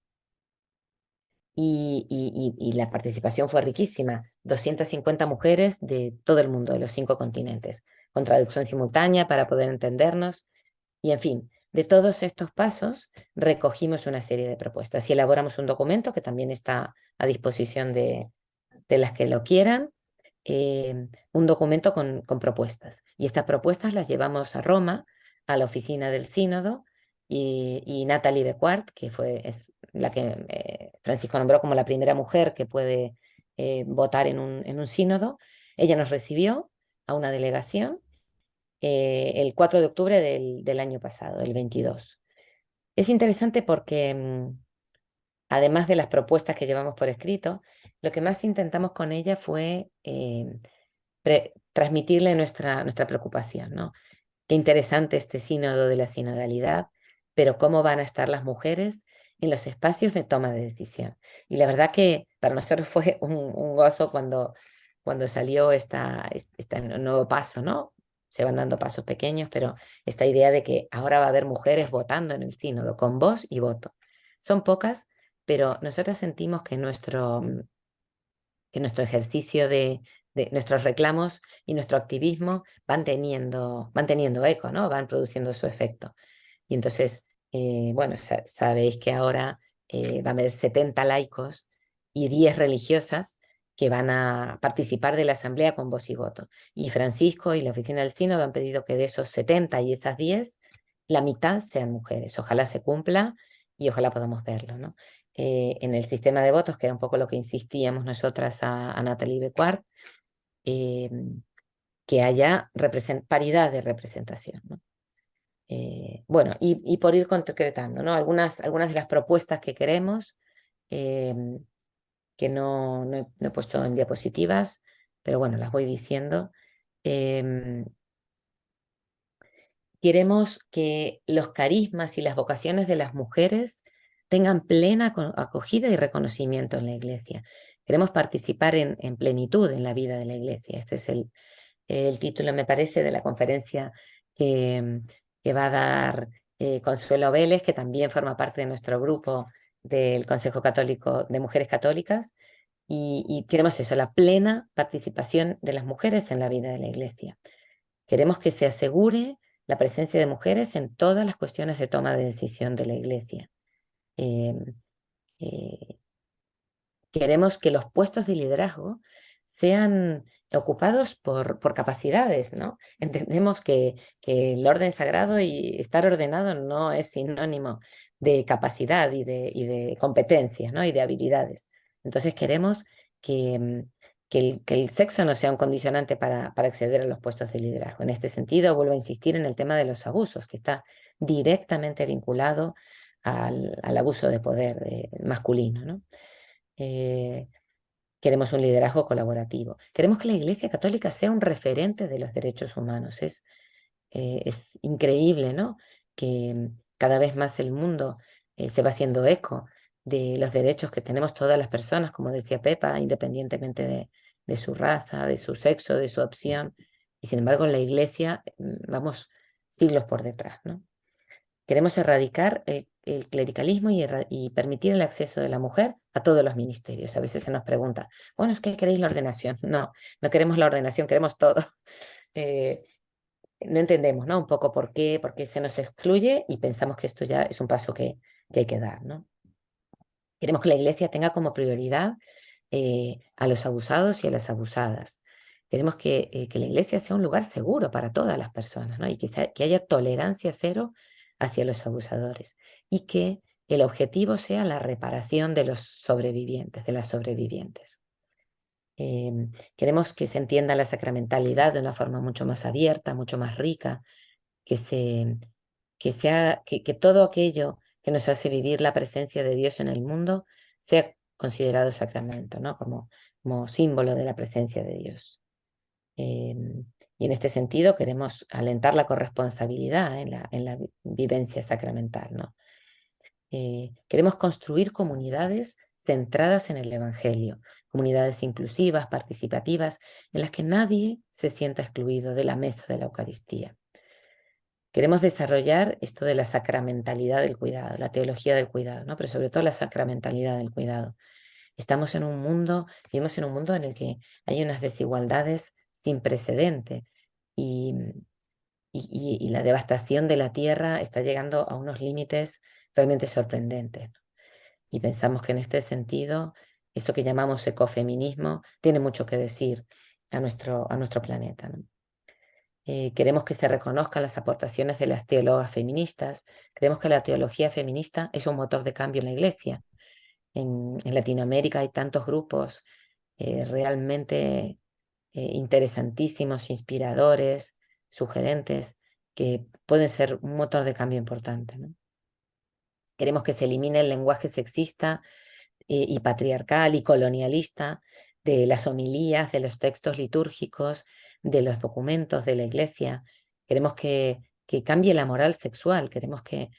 Y la participación fue riquísima, 250 mujeres de todo el mundo, de los 5 continentes, con traducción simultánea para poder entendernos. Y en fin, de todos estos pasos recogimos una serie de propuestas y elaboramos un documento que también está a disposición de las que lo quieran, un documento con propuestas. Y estas propuestas las llevamos a Roma a la oficina del sínodo y Natalie Bequart, que es la que Francisco nombró como la primera mujer que puede votar en un sínodo, ella nos recibió a una delegación el 4 de octubre del año pasado, el 22. Es interesante porque además de las propuestas que llevamos por escrito, lo que más intentamos con ella fue transmitirle nuestra preocupación, ¿no? Qué interesante este sínodo de la sinodalidad, pero cómo van a estar las mujeres en los espacios de toma de decisión. Y la verdad que para nosotros fue un gozo cuando salió este nuevo paso, ¿no? Se van dando pasos pequeños, pero esta idea de que ahora va a haber mujeres votando en el sínodo, con voz y voto. Son pocas, pero nosotras sentimos que nuestro ejercicio de nuestros reclamos y nuestro activismo van teniendo eco, ¿no? Van produciendo su efecto. Y entonces, bueno, sabéis que ahora va a haber 70 laicos y 10 religiosas que van a participar de la asamblea con voz y voto. Y Francisco y la oficina del sínodo han pedido que de esos 70 y esas 10, la mitad sean mujeres. Ojalá se cumpla y ojalá podamos verlo, ¿no? En el sistema de votos, que era un poco lo que insistíamos nosotras a Natalie Bequart, que haya paridad de representación, ¿no? Bueno, y por ir concretando, ¿no? Algunas de las propuestas que queremos, que no he puesto en diapositivas, pero bueno, las voy diciendo. Queremos que los carismas y las vocaciones de las mujeres tengan plena acogida y reconocimiento en la Iglesia. Queremos participar en plenitud en la vida de la Iglesia. Este es el título, me parece, de la conferencia que va a dar Consuelo Vélez, que también forma parte de nuestro grupo del Consejo Católico de Mujeres Católicas. Y queremos eso, la plena participación de las mujeres en la vida de la Iglesia. Queremos que se asegure la presencia de mujeres en todas las cuestiones de toma de decisión de la Iglesia. Queremos que los puestos de liderazgo sean ocupados por capacidades, ¿no? Entendemos que el orden sagrado y estar ordenado no es sinónimo de capacidad y de competencias, ¿no? Y de habilidades. Entonces queremos que el sexo no sea un condicionante para acceder a los puestos de liderazgo. En este sentido, vuelvo a insistir en el tema de los abusos, que está directamente vinculado al abuso de poder masculino, ¿no? Queremos un liderazgo colaborativo. Queremos que la Iglesia Católica sea un referente de los derechos humanos. Es increíble, ¿no? Que cada vez más el mundo se va haciendo eco de los derechos que tenemos todas las personas, como decía Pepa, independientemente de su raza, de su sexo, de su opción. Y sin embargo, en la Iglesia vamos siglos por detrás, ¿no? Queremos erradicar el clericalismo y permitir el acceso de la mujer a todos los ministerios. A veces se nos pregunta, bueno, es que queréis la ordenación. No queremos la ordenación, queremos todo. No entendemos, ¿no? Un poco por qué se nos excluye y pensamos que esto ya es un paso que hay que dar, ¿no? Queremos que la Iglesia tenga como prioridad a los abusados y a las abusadas. Queremos que la Iglesia sea un lugar seguro para todas las personas, ¿no? Y que haya tolerancia cero hacia los abusadores. Y que el objetivo sea la reparación de los sobrevivientes, de las sobrevivientes. Queremos que se entienda la sacramentalidad de una forma mucho más abierta, mucho más rica, que todo aquello que nos hace vivir la presencia de Dios en el mundo sea considerado sacramento, ¿no? Como símbolo de la presencia de Dios. Y en este sentido queremos alentar la corresponsabilidad en la vivencia sacramental, ¿no? Queremos construir comunidades centradas en el Evangelio, comunidades inclusivas, participativas, en las que nadie se sienta excluido de la mesa de la Eucaristía. Queremos desarrollar esto de la sacramentalidad del cuidado, la teología del cuidado, ¿no? Pero sobre todo la sacramentalidad del cuidado. Vivimos en un mundo en el que hay unas desigualdades sin precedente y la devastación de la tierra está llegando a unos límites realmente sorprendentes. Y pensamos que en este sentido, esto que llamamos ecofeminismo tiene mucho que decir a nuestro planeta, ¿no? Queremos que se reconozcan las aportaciones de las teólogas feministas. Creemos que la teología feminista es un motor de cambio en la Iglesia. En Latinoamérica hay tantos grupos realmente interesantísimos, inspiradores, sugerentes, que pueden ser un motor de cambio importante, ¿no? Queremos que se elimine el lenguaje sexista y patriarcal y colonialista de las homilías, de los textos litúrgicos, de los documentos de la Iglesia. Queremos que cambie la moral sexual. Queremos que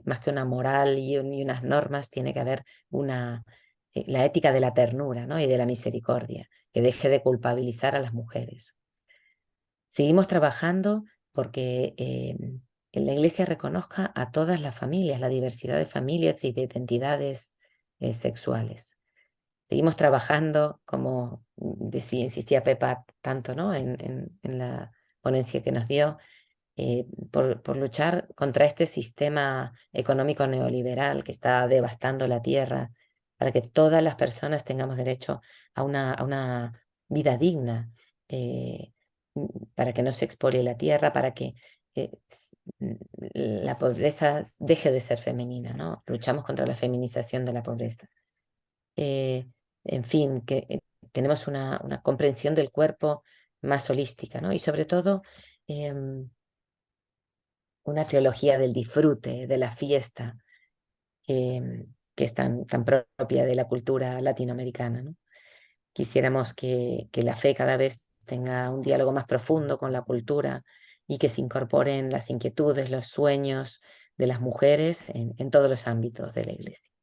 más que una moral y unas normas, tiene que haber la ética de la ternura, ¿no? Y de la misericordia, que deje de culpabilizar a las mujeres. Seguimos trabajando porque la Iglesia reconozca a todas las familias, la diversidad de familias y de identidades sexuales. Seguimos trabajando, como insistía Pepa tanto, ¿no? en la ponencia que nos dio, por luchar contra este sistema económico neoliberal que está devastando la tierra, para que todas las personas tengamos derecho a una vida digna, para que no se expolie la tierra, para que la pobreza deje de ser femenina, ¿no? Luchamos contra la feminización de la pobreza. En fin, que tenemos una comprensión del cuerpo más holística, ¿no? Y sobre todo una teología del disfrute, de la fiesta, que es tan propia de la cultura latinoamericana, ¿no? Quisiéramos que la fe cada vez tenga un diálogo más profundo con la cultura y que se incorporen las inquietudes, los sueños de las mujeres en todos los ámbitos de la Iglesia.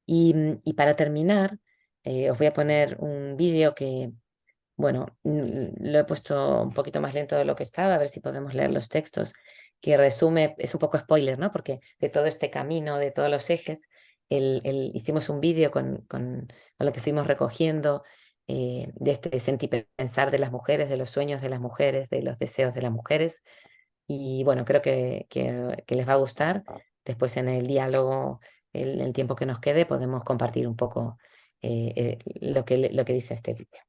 Y para terminar, os voy a poner un vídeo que, bueno, lo he puesto un poquito más lento de lo que estaba, a ver si podemos leer los textos, que resume, es un poco spoiler, ¿no? Porque de todo este camino, de todos los ejes, hicimos un vídeo con lo que fuimos recogiendo, de este sentir pensar de las mujeres, de los sueños de las mujeres, de los deseos de las mujeres. Y bueno, creo que les va a gustar. Después en el diálogo, el tiempo que nos quede, podemos compartir un poco lo que dice este vídeo.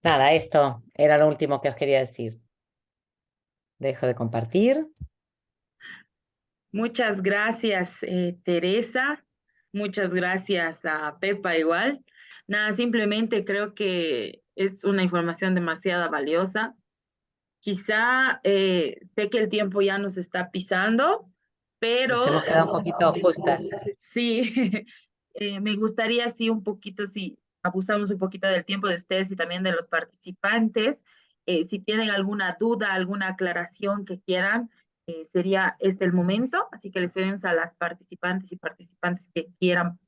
Nada, esto era lo último que os quería decir. Dejo de compartir. Muchas gracias, Teresa. Muchas gracias a Pepa igual. Nada, simplemente creo que es una información demasiado valiosa. Quizá sé que el tiempo ya nos está pisando, Nos pero hemos quedado un poquito justas. sí, me gustaría sí un poquito, si abusamos un poquito del tiempo de ustedes y también de los participantes, si tienen alguna duda, alguna aclaración que quieran, sería este el momento, así que les pedimos a las participantes y participantes que quieran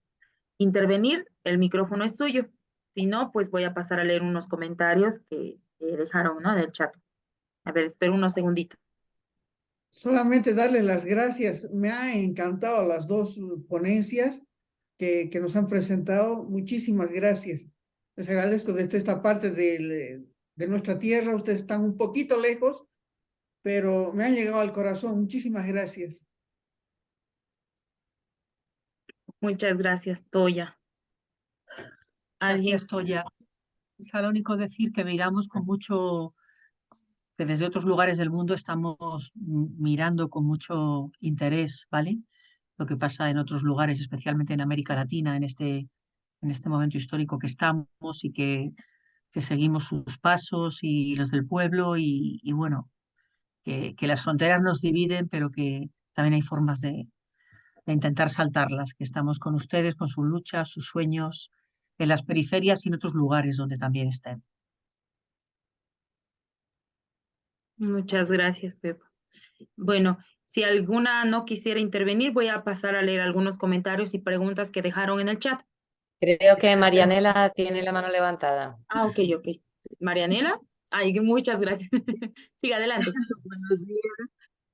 intervenir, el micrófono es suyo. Si no, pues voy a pasar a leer unos comentarios que dejaron, ¿no? Del chat. A ver, espero unos segunditos. Solamente darle las gracias. Me ha encantado las dos ponencias que nos han presentado. Muchísimas gracias. Les agradezco desde esta parte de nuestra tierra. Ustedes están un poquito lejos, pero me han llegado al corazón. Muchísimas gracias. Muchas gracias, Toya. ¿Alguien? Gracias, Toya. Es lo único decir que miramos con mucho, que desde otros lugares del mundo estamos mirando con mucho interés, ¿vale? Lo que pasa en otros lugares, especialmente en América Latina, en este momento histórico que estamos y que seguimos sus pasos y los del pueblo y bueno, que las fronteras nos dividen, pero que también hay formas de intentar saltarlas, que estamos con ustedes, con sus luchas, sus sueños, en las periferias y en otros lugares donde también estén. Muchas gracias, Pepa. Bueno, si alguna no quisiera intervenir, voy a pasar a leer algunos comentarios y preguntas que dejaron en el chat. Creo que Marianela tiene la mano levantada. Ah, ok, ok. Marianela, ay, muchas gracias. Siga adelante. Buenos días,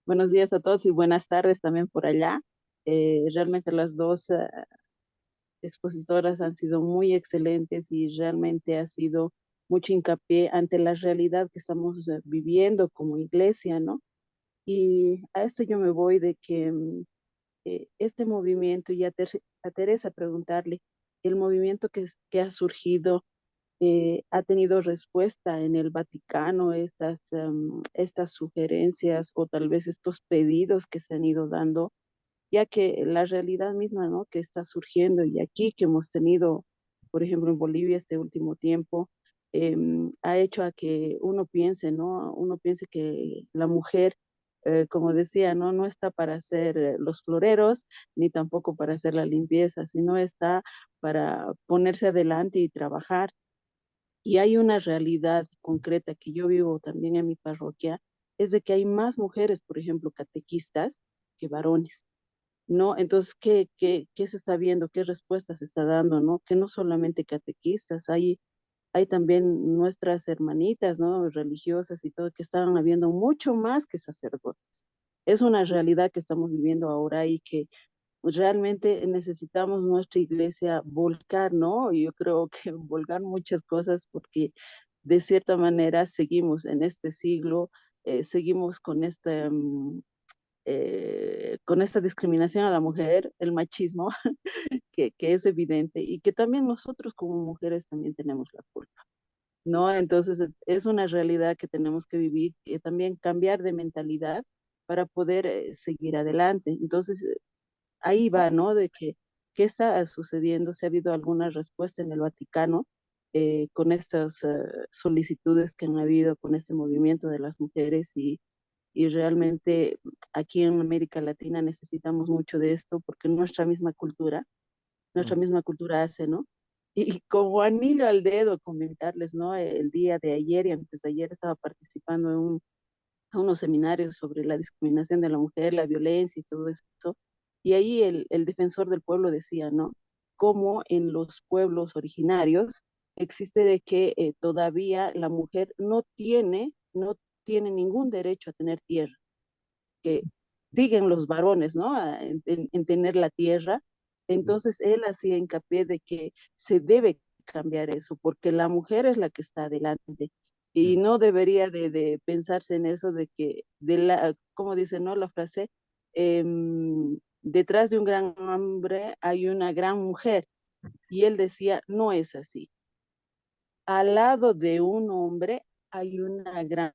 buenos días a todos y buenas tardes también por allá. Realmente las dos expositoras han sido muy excelentes y realmente ha sido mucho hincapié ante la realidad que estamos viviendo como iglesia, ¿no? Y a esto yo me voy de que este movimiento, y a Teresa preguntarle, el movimiento que ha surgido ha tenido respuesta en el Vaticano, estas sugerencias o tal vez estos pedidos que se han ido dando, ya que la realidad misma, ¿no? Que está surgiendo y aquí que hemos tenido, por ejemplo, en Bolivia este último tiempo, ha hecho a que uno piense, ¿no? Uno piense que la mujer, como decía, ¿no? No está para hacer los floreros, ni tampoco para hacer la limpieza, sino está para ponerse adelante y trabajar. Y hay una realidad concreta que yo vivo también en mi parroquia, es de que hay más mujeres, por ejemplo, catequistas que varones, ¿no? Entonces, ¿qué se está viendo? ¿Qué respuesta se está dando, no? Que no solamente catequistas, hay también nuestras hermanitas, ¿no? Religiosas y todo, que están habiendo mucho más que sacerdotes. Es una realidad que estamos viviendo ahora y que realmente necesitamos nuestra iglesia volcar, ¿no? Yo creo que volcar muchas cosas porque de cierta manera seguimos en este siglo, seguimos con esta discriminación a la mujer, el machismo, que es evidente y que también nosotros como mujeres también tenemos la culpa, ¿no? Entonces es una realidad que tenemos que vivir y también cambiar de mentalidad para poder seguir adelante. Entonces, ahí va, ¿no? De que, ¿qué está sucediendo? Si ha habido alguna respuesta en el Vaticano con estas solicitudes que han habido con este movimiento de las mujeres y realmente aquí en América Latina necesitamos mucho de esto porque nuestra misma cultura hace, ¿no? Y como anillo al dedo comentarles, ¿no? El día de ayer y antes de ayer estaba participando a unos seminarios sobre la discriminación de la mujer, la violencia y todo eso. Y ahí el defensor del pueblo decía, ¿no? Cómo en los pueblos originarios existe de que todavía la mujer no tiene ningún derecho a tener tierra, que siguen los varones, ¿no? En tener la tierra. Entonces él hacía hincapié de que se debe cambiar eso, porque la mujer es la que está adelante y no debería de pensarse en eso de que, como dice, ¿no? La frase, detrás de un gran hombre hay una gran mujer. Y él decía, no es así. al lado de un hombre hay una gran,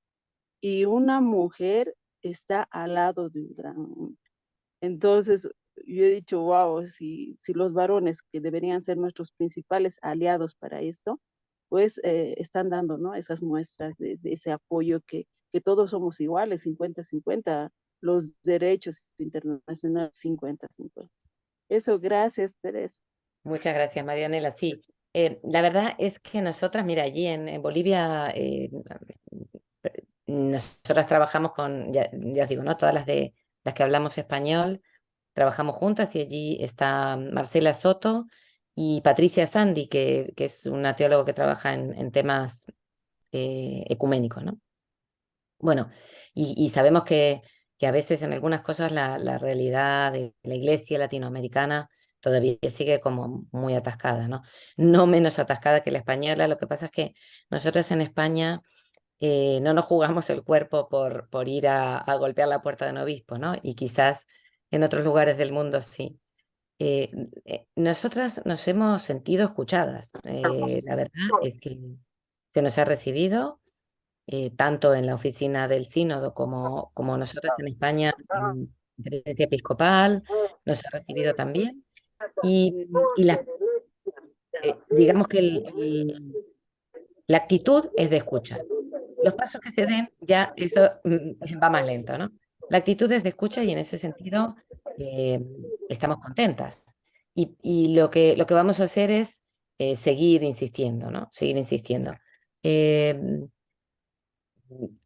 y una mujer está al lado de un gran hombre. Entonces, yo he dicho, wow, si los varones que deberían ser nuestros principales aliados para esto, pues están dando, ¿no? Esas muestras de ese apoyo que todos somos iguales, 50-50, los derechos internacionales 50-50. Eso, gracias, Teresa. Muchas gracias, Marianela. Sí, la verdad es que nosotras, mira, allí en Bolivia, nosotras trabajamos con, ya os digo, ¿no? Todas las que hablamos español, trabajamos juntas y allí está Marcela Soto y Patricia Sandy, que es una teóloga que trabaja en temas ecuménicos, ¿no? Bueno, y sabemos que a veces en algunas cosas la realidad de la iglesia latinoamericana todavía sigue como muy atascada, ¿no? No menos atascada que la española. Lo que pasa es que nosotros en España no nos jugamos el cuerpo por ir a golpear la puerta de un obispo, ¿no? Y quizás en otros lugares del mundo sí. Nosotras nos hemos sentido escuchadas. La verdad es que se nos ha recibido tanto en la oficina del sínodo como nosotras en España, en Conferencia Episcopal, nos ha recibido también. Y digamos que la actitud es de escucha. Los pasos que se den, ya eso va más lento, ¿no? La actitud es de escucha y en ese sentido eh, estamos contentas. Y lo que vamos a hacer es seguir insistiendo, ¿no? Seguir insistiendo. Eh,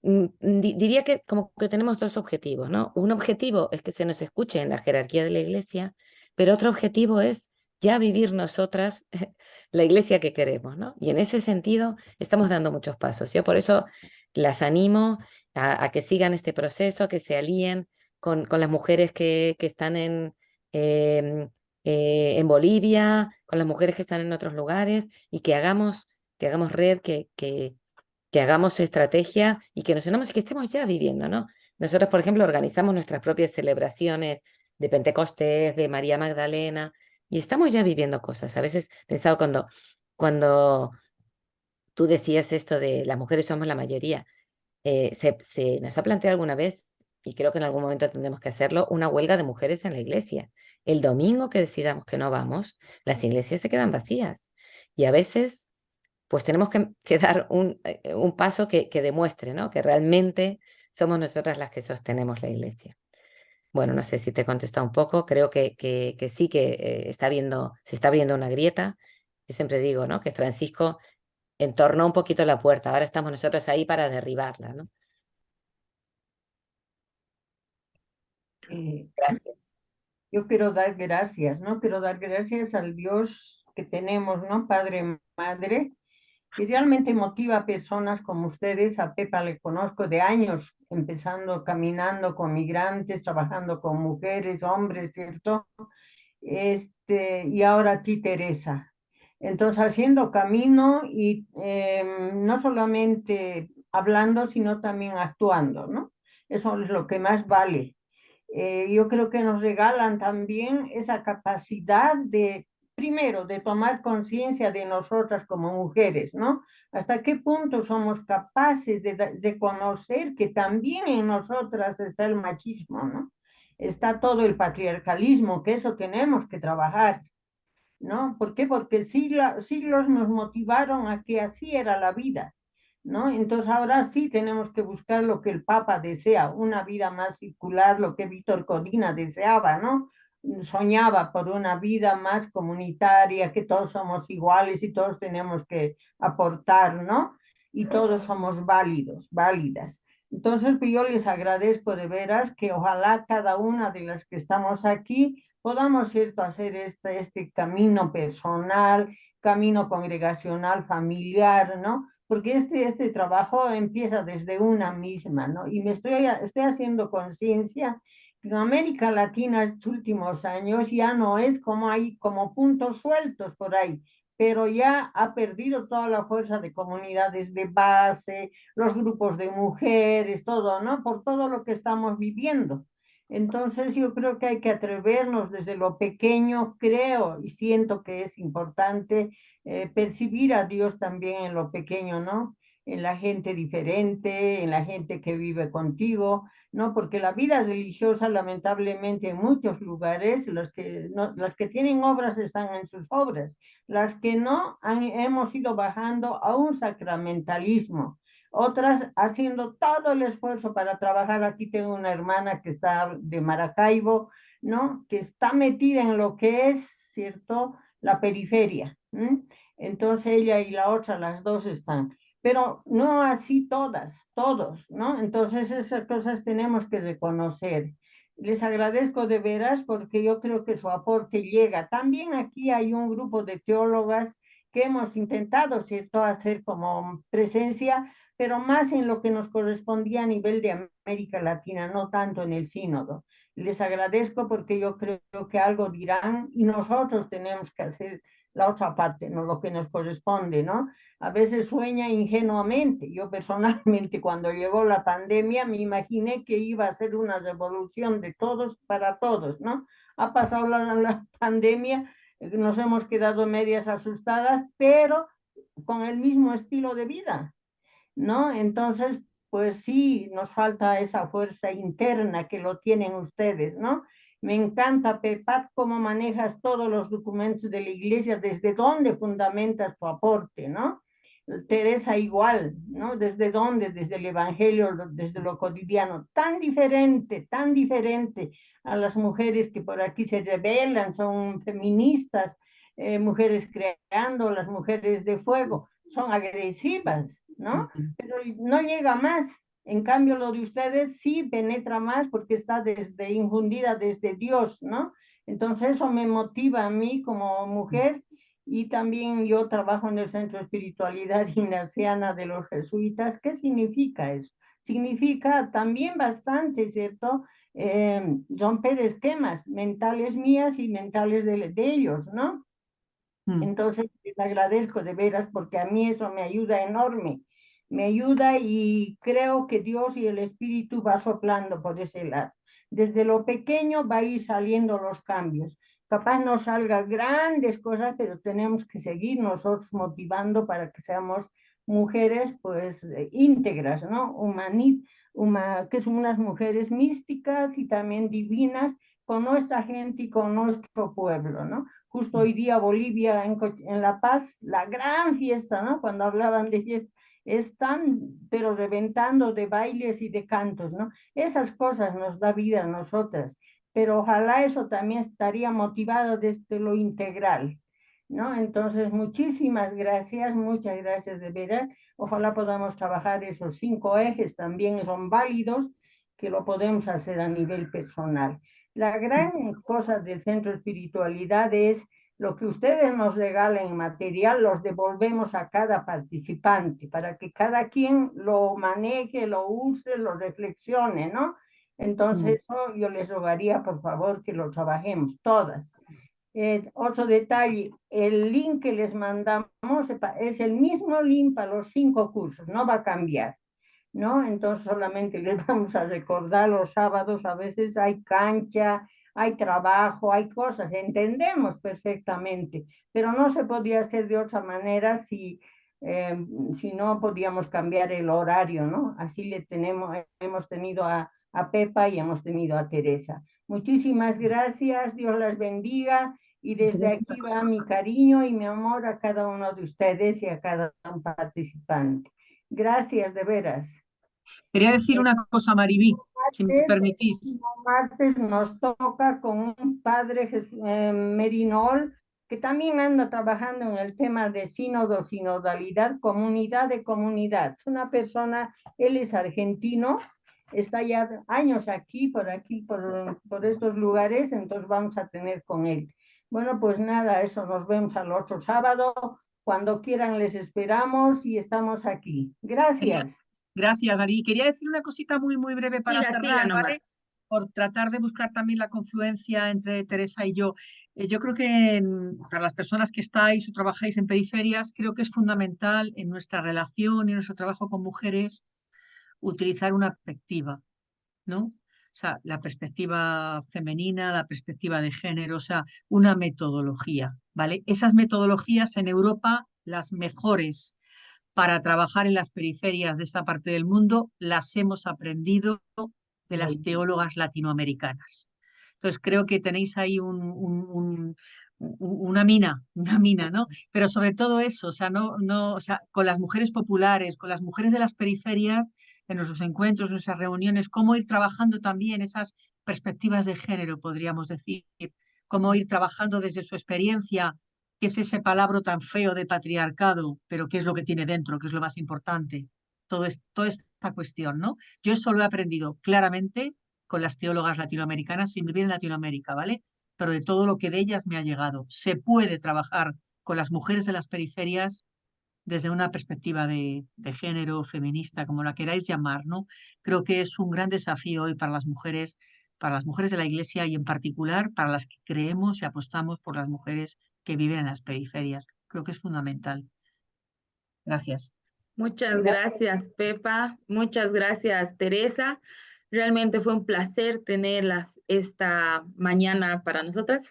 Diría que como que tenemos dos objetivos, ¿no? Un objetivo es que se nos escuche en la jerarquía de la iglesia, pero otro objetivo es ya vivir nosotras la iglesia que queremos, ¿no? Y en ese sentido estamos dando muchos pasos. Yo por eso las animo a que sigan este proceso, a que se alíen con las mujeres que están em, en Bolivia, con las mujeres que están en otros lugares y que hagamos red, que hagamos estrategia y que nos unamos y que estemos ya viviendo, ¿no? Nosotros, por ejemplo, organizamos nuestras propias celebraciones de Pentecostés, de María Magdalena, y estamos ya viviendo cosas. A veces pensaba cuando tú decías esto de las mujeres somos la mayoría, se nos ha planteado alguna vez, y creo que en algún momento tendremos que hacerlo, una huelga de mujeres en la iglesia. El domingo que decidamos que no vamos, las iglesias se quedan vacías. Y a veces pues tenemos que dar un paso que demuestre, ¿no? Que realmente somos nosotras las que sostenemos la iglesia. Bueno, no sé si te he contestado un poco, creo que sí que se está abriendo una grieta. Yo siempre digo, ¿no? Que Francisco entornó un poquito la puerta, ahora estamos nosotros ahí para derribarla, ¿no? Eh, Gracias. yo quiero dar gracias, ¿no? Quiero dar gracias al Dios que tenemos, ¿no? Padre, Madre, que realmente motiva a personas como ustedes. A Pepa le conozco de años, empezando caminando con migrantes, trabajando con mujeres, hombres, ¿cierto? Y ahora a ti, Teresa. Entonces, haciendo camino y no solamente hablando, sino también actuando, ¿no? Eso es lo que más vale. Yo creo que nos regalan también esa capacidad de, primero, de tomar conciencia de nosotras como mujeres, ¿no? Hasta qué punto somos capaces de conocer que también en nosotras está el machismo, ¿no? Está todo el patriarcalismo, que eso tenemos que trabajar, ¿no? ¿Por qué? Porque siglos nos motivaron a que así era la vida, ¿no? Entonces ahora sí tenemos que buscar lo que el Papa desea, una vida más circular, lo que Víctor Codina deseaba, ¿no? Soñaba por una vida más comunitaria, que todos somos iguales y todos tenemos que aportar, ¿no? Y todos somos válidos, válidas. Entonces, pues yo les agradezco de veras que ojalá cada una de las que estamos aquí podamos, ¿cierto?, hacer este camino personal, camino congregacional, familiar, ¿no? Porque este trabajo empieza desde una misma, ¿no? Y estoy haciendo conciencia que en América Latina estos últimos años ya no es como hay como puntos sueltos por ahí, pero ya ha perdido toda la fuerza de comunidades de base, los grupos de mujeres, todo, ¿no? Por todo lo que estamos viviendo. Entonces yo creo que hay que atrevernos desde lo pequeño, creo y siento que es importante percibir a Dios también en lo pequeño, ¿no? En la gente diferente, en la gente que vive contigo, ¿no? Porque la vida religiosa, lamentablemente, en muchos lugares, las que tienen obras están en sus obras, las que no hemos ido bajando a un sacramentalismo, otras haciendo todo el esfuerzo para trabajar. Aquí tengo una hermana que está de Maracaibo, ¿no? Que está metida en lo que es, ¿cierto? La periferia. Entonces ella y la otra, las dos están. Pero no así todas, todos, ¿no? Entonces esas cosas tenemos que reconocer. Les agradezco de veras porque yo creo que su aporte llega. También aquí hay un grupo de teólogas que hemos intentado, ¿cierto?, hacer como presencia, pero más en lo que nos correspondía a nivel de América Latina, no tanto en el sínodo. Les agradezco porque yo creo que algo dirán y nosotros tenemos que hacer la otra parte, no lo que nos corresponde, ¿no? A veces sueña ingenuamente. Yo personalmente cuando llegó la pandemia me imaginé que iba a ser una revolución de todos para todos, ¿no? Ha pasado la pandemia, nos hemos quedado medias asustadas, pero con el mismo estilo de vida, ¿no? Entonces, pues sí, nos falta esa fuerza interna que lo tienen ustedes, ¿no? Me encanta, Pepat, cómo manejas todos los documentos de la iglesia, desde dónde fundamentas tu aporte, ¿no? Teresa igual, ¿no? ¿Desde dónde? Desde el Evangelio, desde lo cotidiano, tan diferente a las mujeres que por aquí se rebelan, son feministas, mujeres creando, las mujeres de fuego, son agresivas, ¿no? Pero no llega más. En cambio, lo de ustedes sí penetra más porque está infundida desde Dios, ¿no? Entonces eso me motiva a mí como mujer. Y también yo trabajo en el Centro de Espiritualidad Ignaciana de los Jesuitas. ¿Qué significa eso? Significa también bastante, ¿cierto? Romper esquemas mentales mías y mentales de ellos, ¿no? Entonces, les agradezco de veras porque a mí eso me ayuda enorme. Me ayuda y creo que Dios y el Espíritu va soplando por ese lado. Desde lo pequeño va a ir saliendo los cambios. Capaz no salga grandes cosas, pero tenemos que seguir nosotros motivando para que seamos mujeres pues íntegras, ¿no? Que son unas mujeres místicas y también divinas con nuestra gente y con nuestro pueblo, ¿no? Justo hoy día Bolivia en La Paz, la gran fiesta, ¿no? Cuando hablaban de fiesta, están pero reventando de bailes y de cantos, ¿no? Esas cosas nos da vida a nosotras, pero ojalá eso también estaría motivado desde lo integral, ¿no? Entonces, muchas gracias de veras. Ojalá podamos trabajar esos 5 ejes, también son válidos, que lo podemos hacer a nivel personal. La gran cosa del Centro de Espiritualidad es lo que ustedes nos regalen en material, los devolvemos a cada participante para que cada quien lo maneje, lo use, lo reflexione, ¿no? Entonces, eso yo les rogaría, por favor, que lo trabajemos todas. Otro detalle, el link que les mandamos es el mismo link para los 5 cursos, no va a cambiar, ¿no? Entonces solamente les vamos a recordar los sábados, a veces hay cancha, hay trabajo, hay cosas, entendemos perfectamente, pero no se podía hacer de otra manera si no podíamos cambiar el horario, ¿no? Así hemos tenido a Pepa y hemos tenido a Teresa. Muchísimas gracias, Dios las bendiga. Y desde aquí va mi cariño y mi amor a cada uno de ustedes y a cada un participante. Gracias, de veras. Quería decir una cosa, Maribí, si me permitís. El martes nos toca con un padre Merinol, que también anda trabajando en el tema de sínodo, sinodalidad, comunidad de comunidad. Es una persona, él es argentino, está ya años aquí, por estos lugares, entonces vamos a tener con él. Bueno, pues nada, eso, nos vemos al otro sábado. Cuando quieran les esperamos y estamos aquí. Gracias. Gracias, Maribí. Quería decir una cosita muy, muy breve para cerrar, Siga ¿vale? Por tratar de buscar también la confluencia entre Teresa y yo. Yo creo que para las personas que estáis o trabajáis en periferias, creo que es fundamental en nuestra relación y en nuestro trabajo con mujeres utilizar una perspectiva, ¿no? sea, la perspectiva femenina, la perspectiva de género, o sea, una metodología, ¿vale? Esas metodologías en Europa, las mejores para trabajar en las periferias de esta parte del mundo, las hemos aprendido de las teólogas latinoamericanas. Entonces creo que tenéis ahí una mina, ¿no? Pero sobre todo eso, o sea, o sea, con las mujeres populares, con las mujeres de las periferias, en nuestros encuentros, en nuestras reuniones, cómo ir trabajando también esas perspectivas de género, podríamos decir, cómo ir trabajando desde su experiencia, qué es ese palabra tan feo de patriarcado, pero qué es lo que tiene dentro, qué es lo más importante, toda esta cuestión, ¿no? Yo eso lo he aprendido claramente con las teólogas latinoamericanas sin vivir en Latinoamérica, ¿vale? Pero de todo lo que de ellas me ha llegado. Se puede trabajar con las mujeres de las periferias desde una perspectiva de género, feminista, como la queráis llamar, ¿no? Creo que es un gran desafío hoy para las mujeres de la Iglesia y en particular para las que creemos y apostamos por las mujeres que viven en las periferias. Creo que es fundamental. Gracias. Muchas gracias, Pepa. Muchas gracias, Teresa. Realmente fue un placer tenerlas esta mañana para nosotras.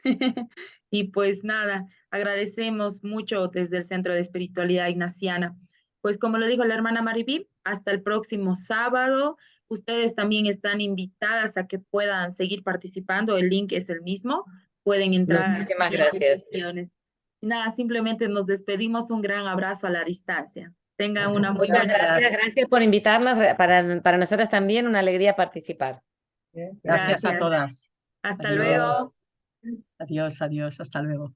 Y pues nada, agradecemos mucho desde el Centro de Espiritualidad Ignaciana. Pues como lo dijo la hermana Maribí, hasta el próximo sábado. Ustedes también están invitadas a que puedan seguir participando. El link es el mismo. Pueden entrar a Muchísimas las gracias. sesiones. Y nada, simplemente nos despedimos. Un gran abrazo a la distancia. Tengan una muy Muchas buena gracias, tarde. gracias por invitarnos. Para nosotras también una alegría participar. Gracias a Gracias. todas. Hasta Adiós. luego. Adiós, adiós. Hasta luego.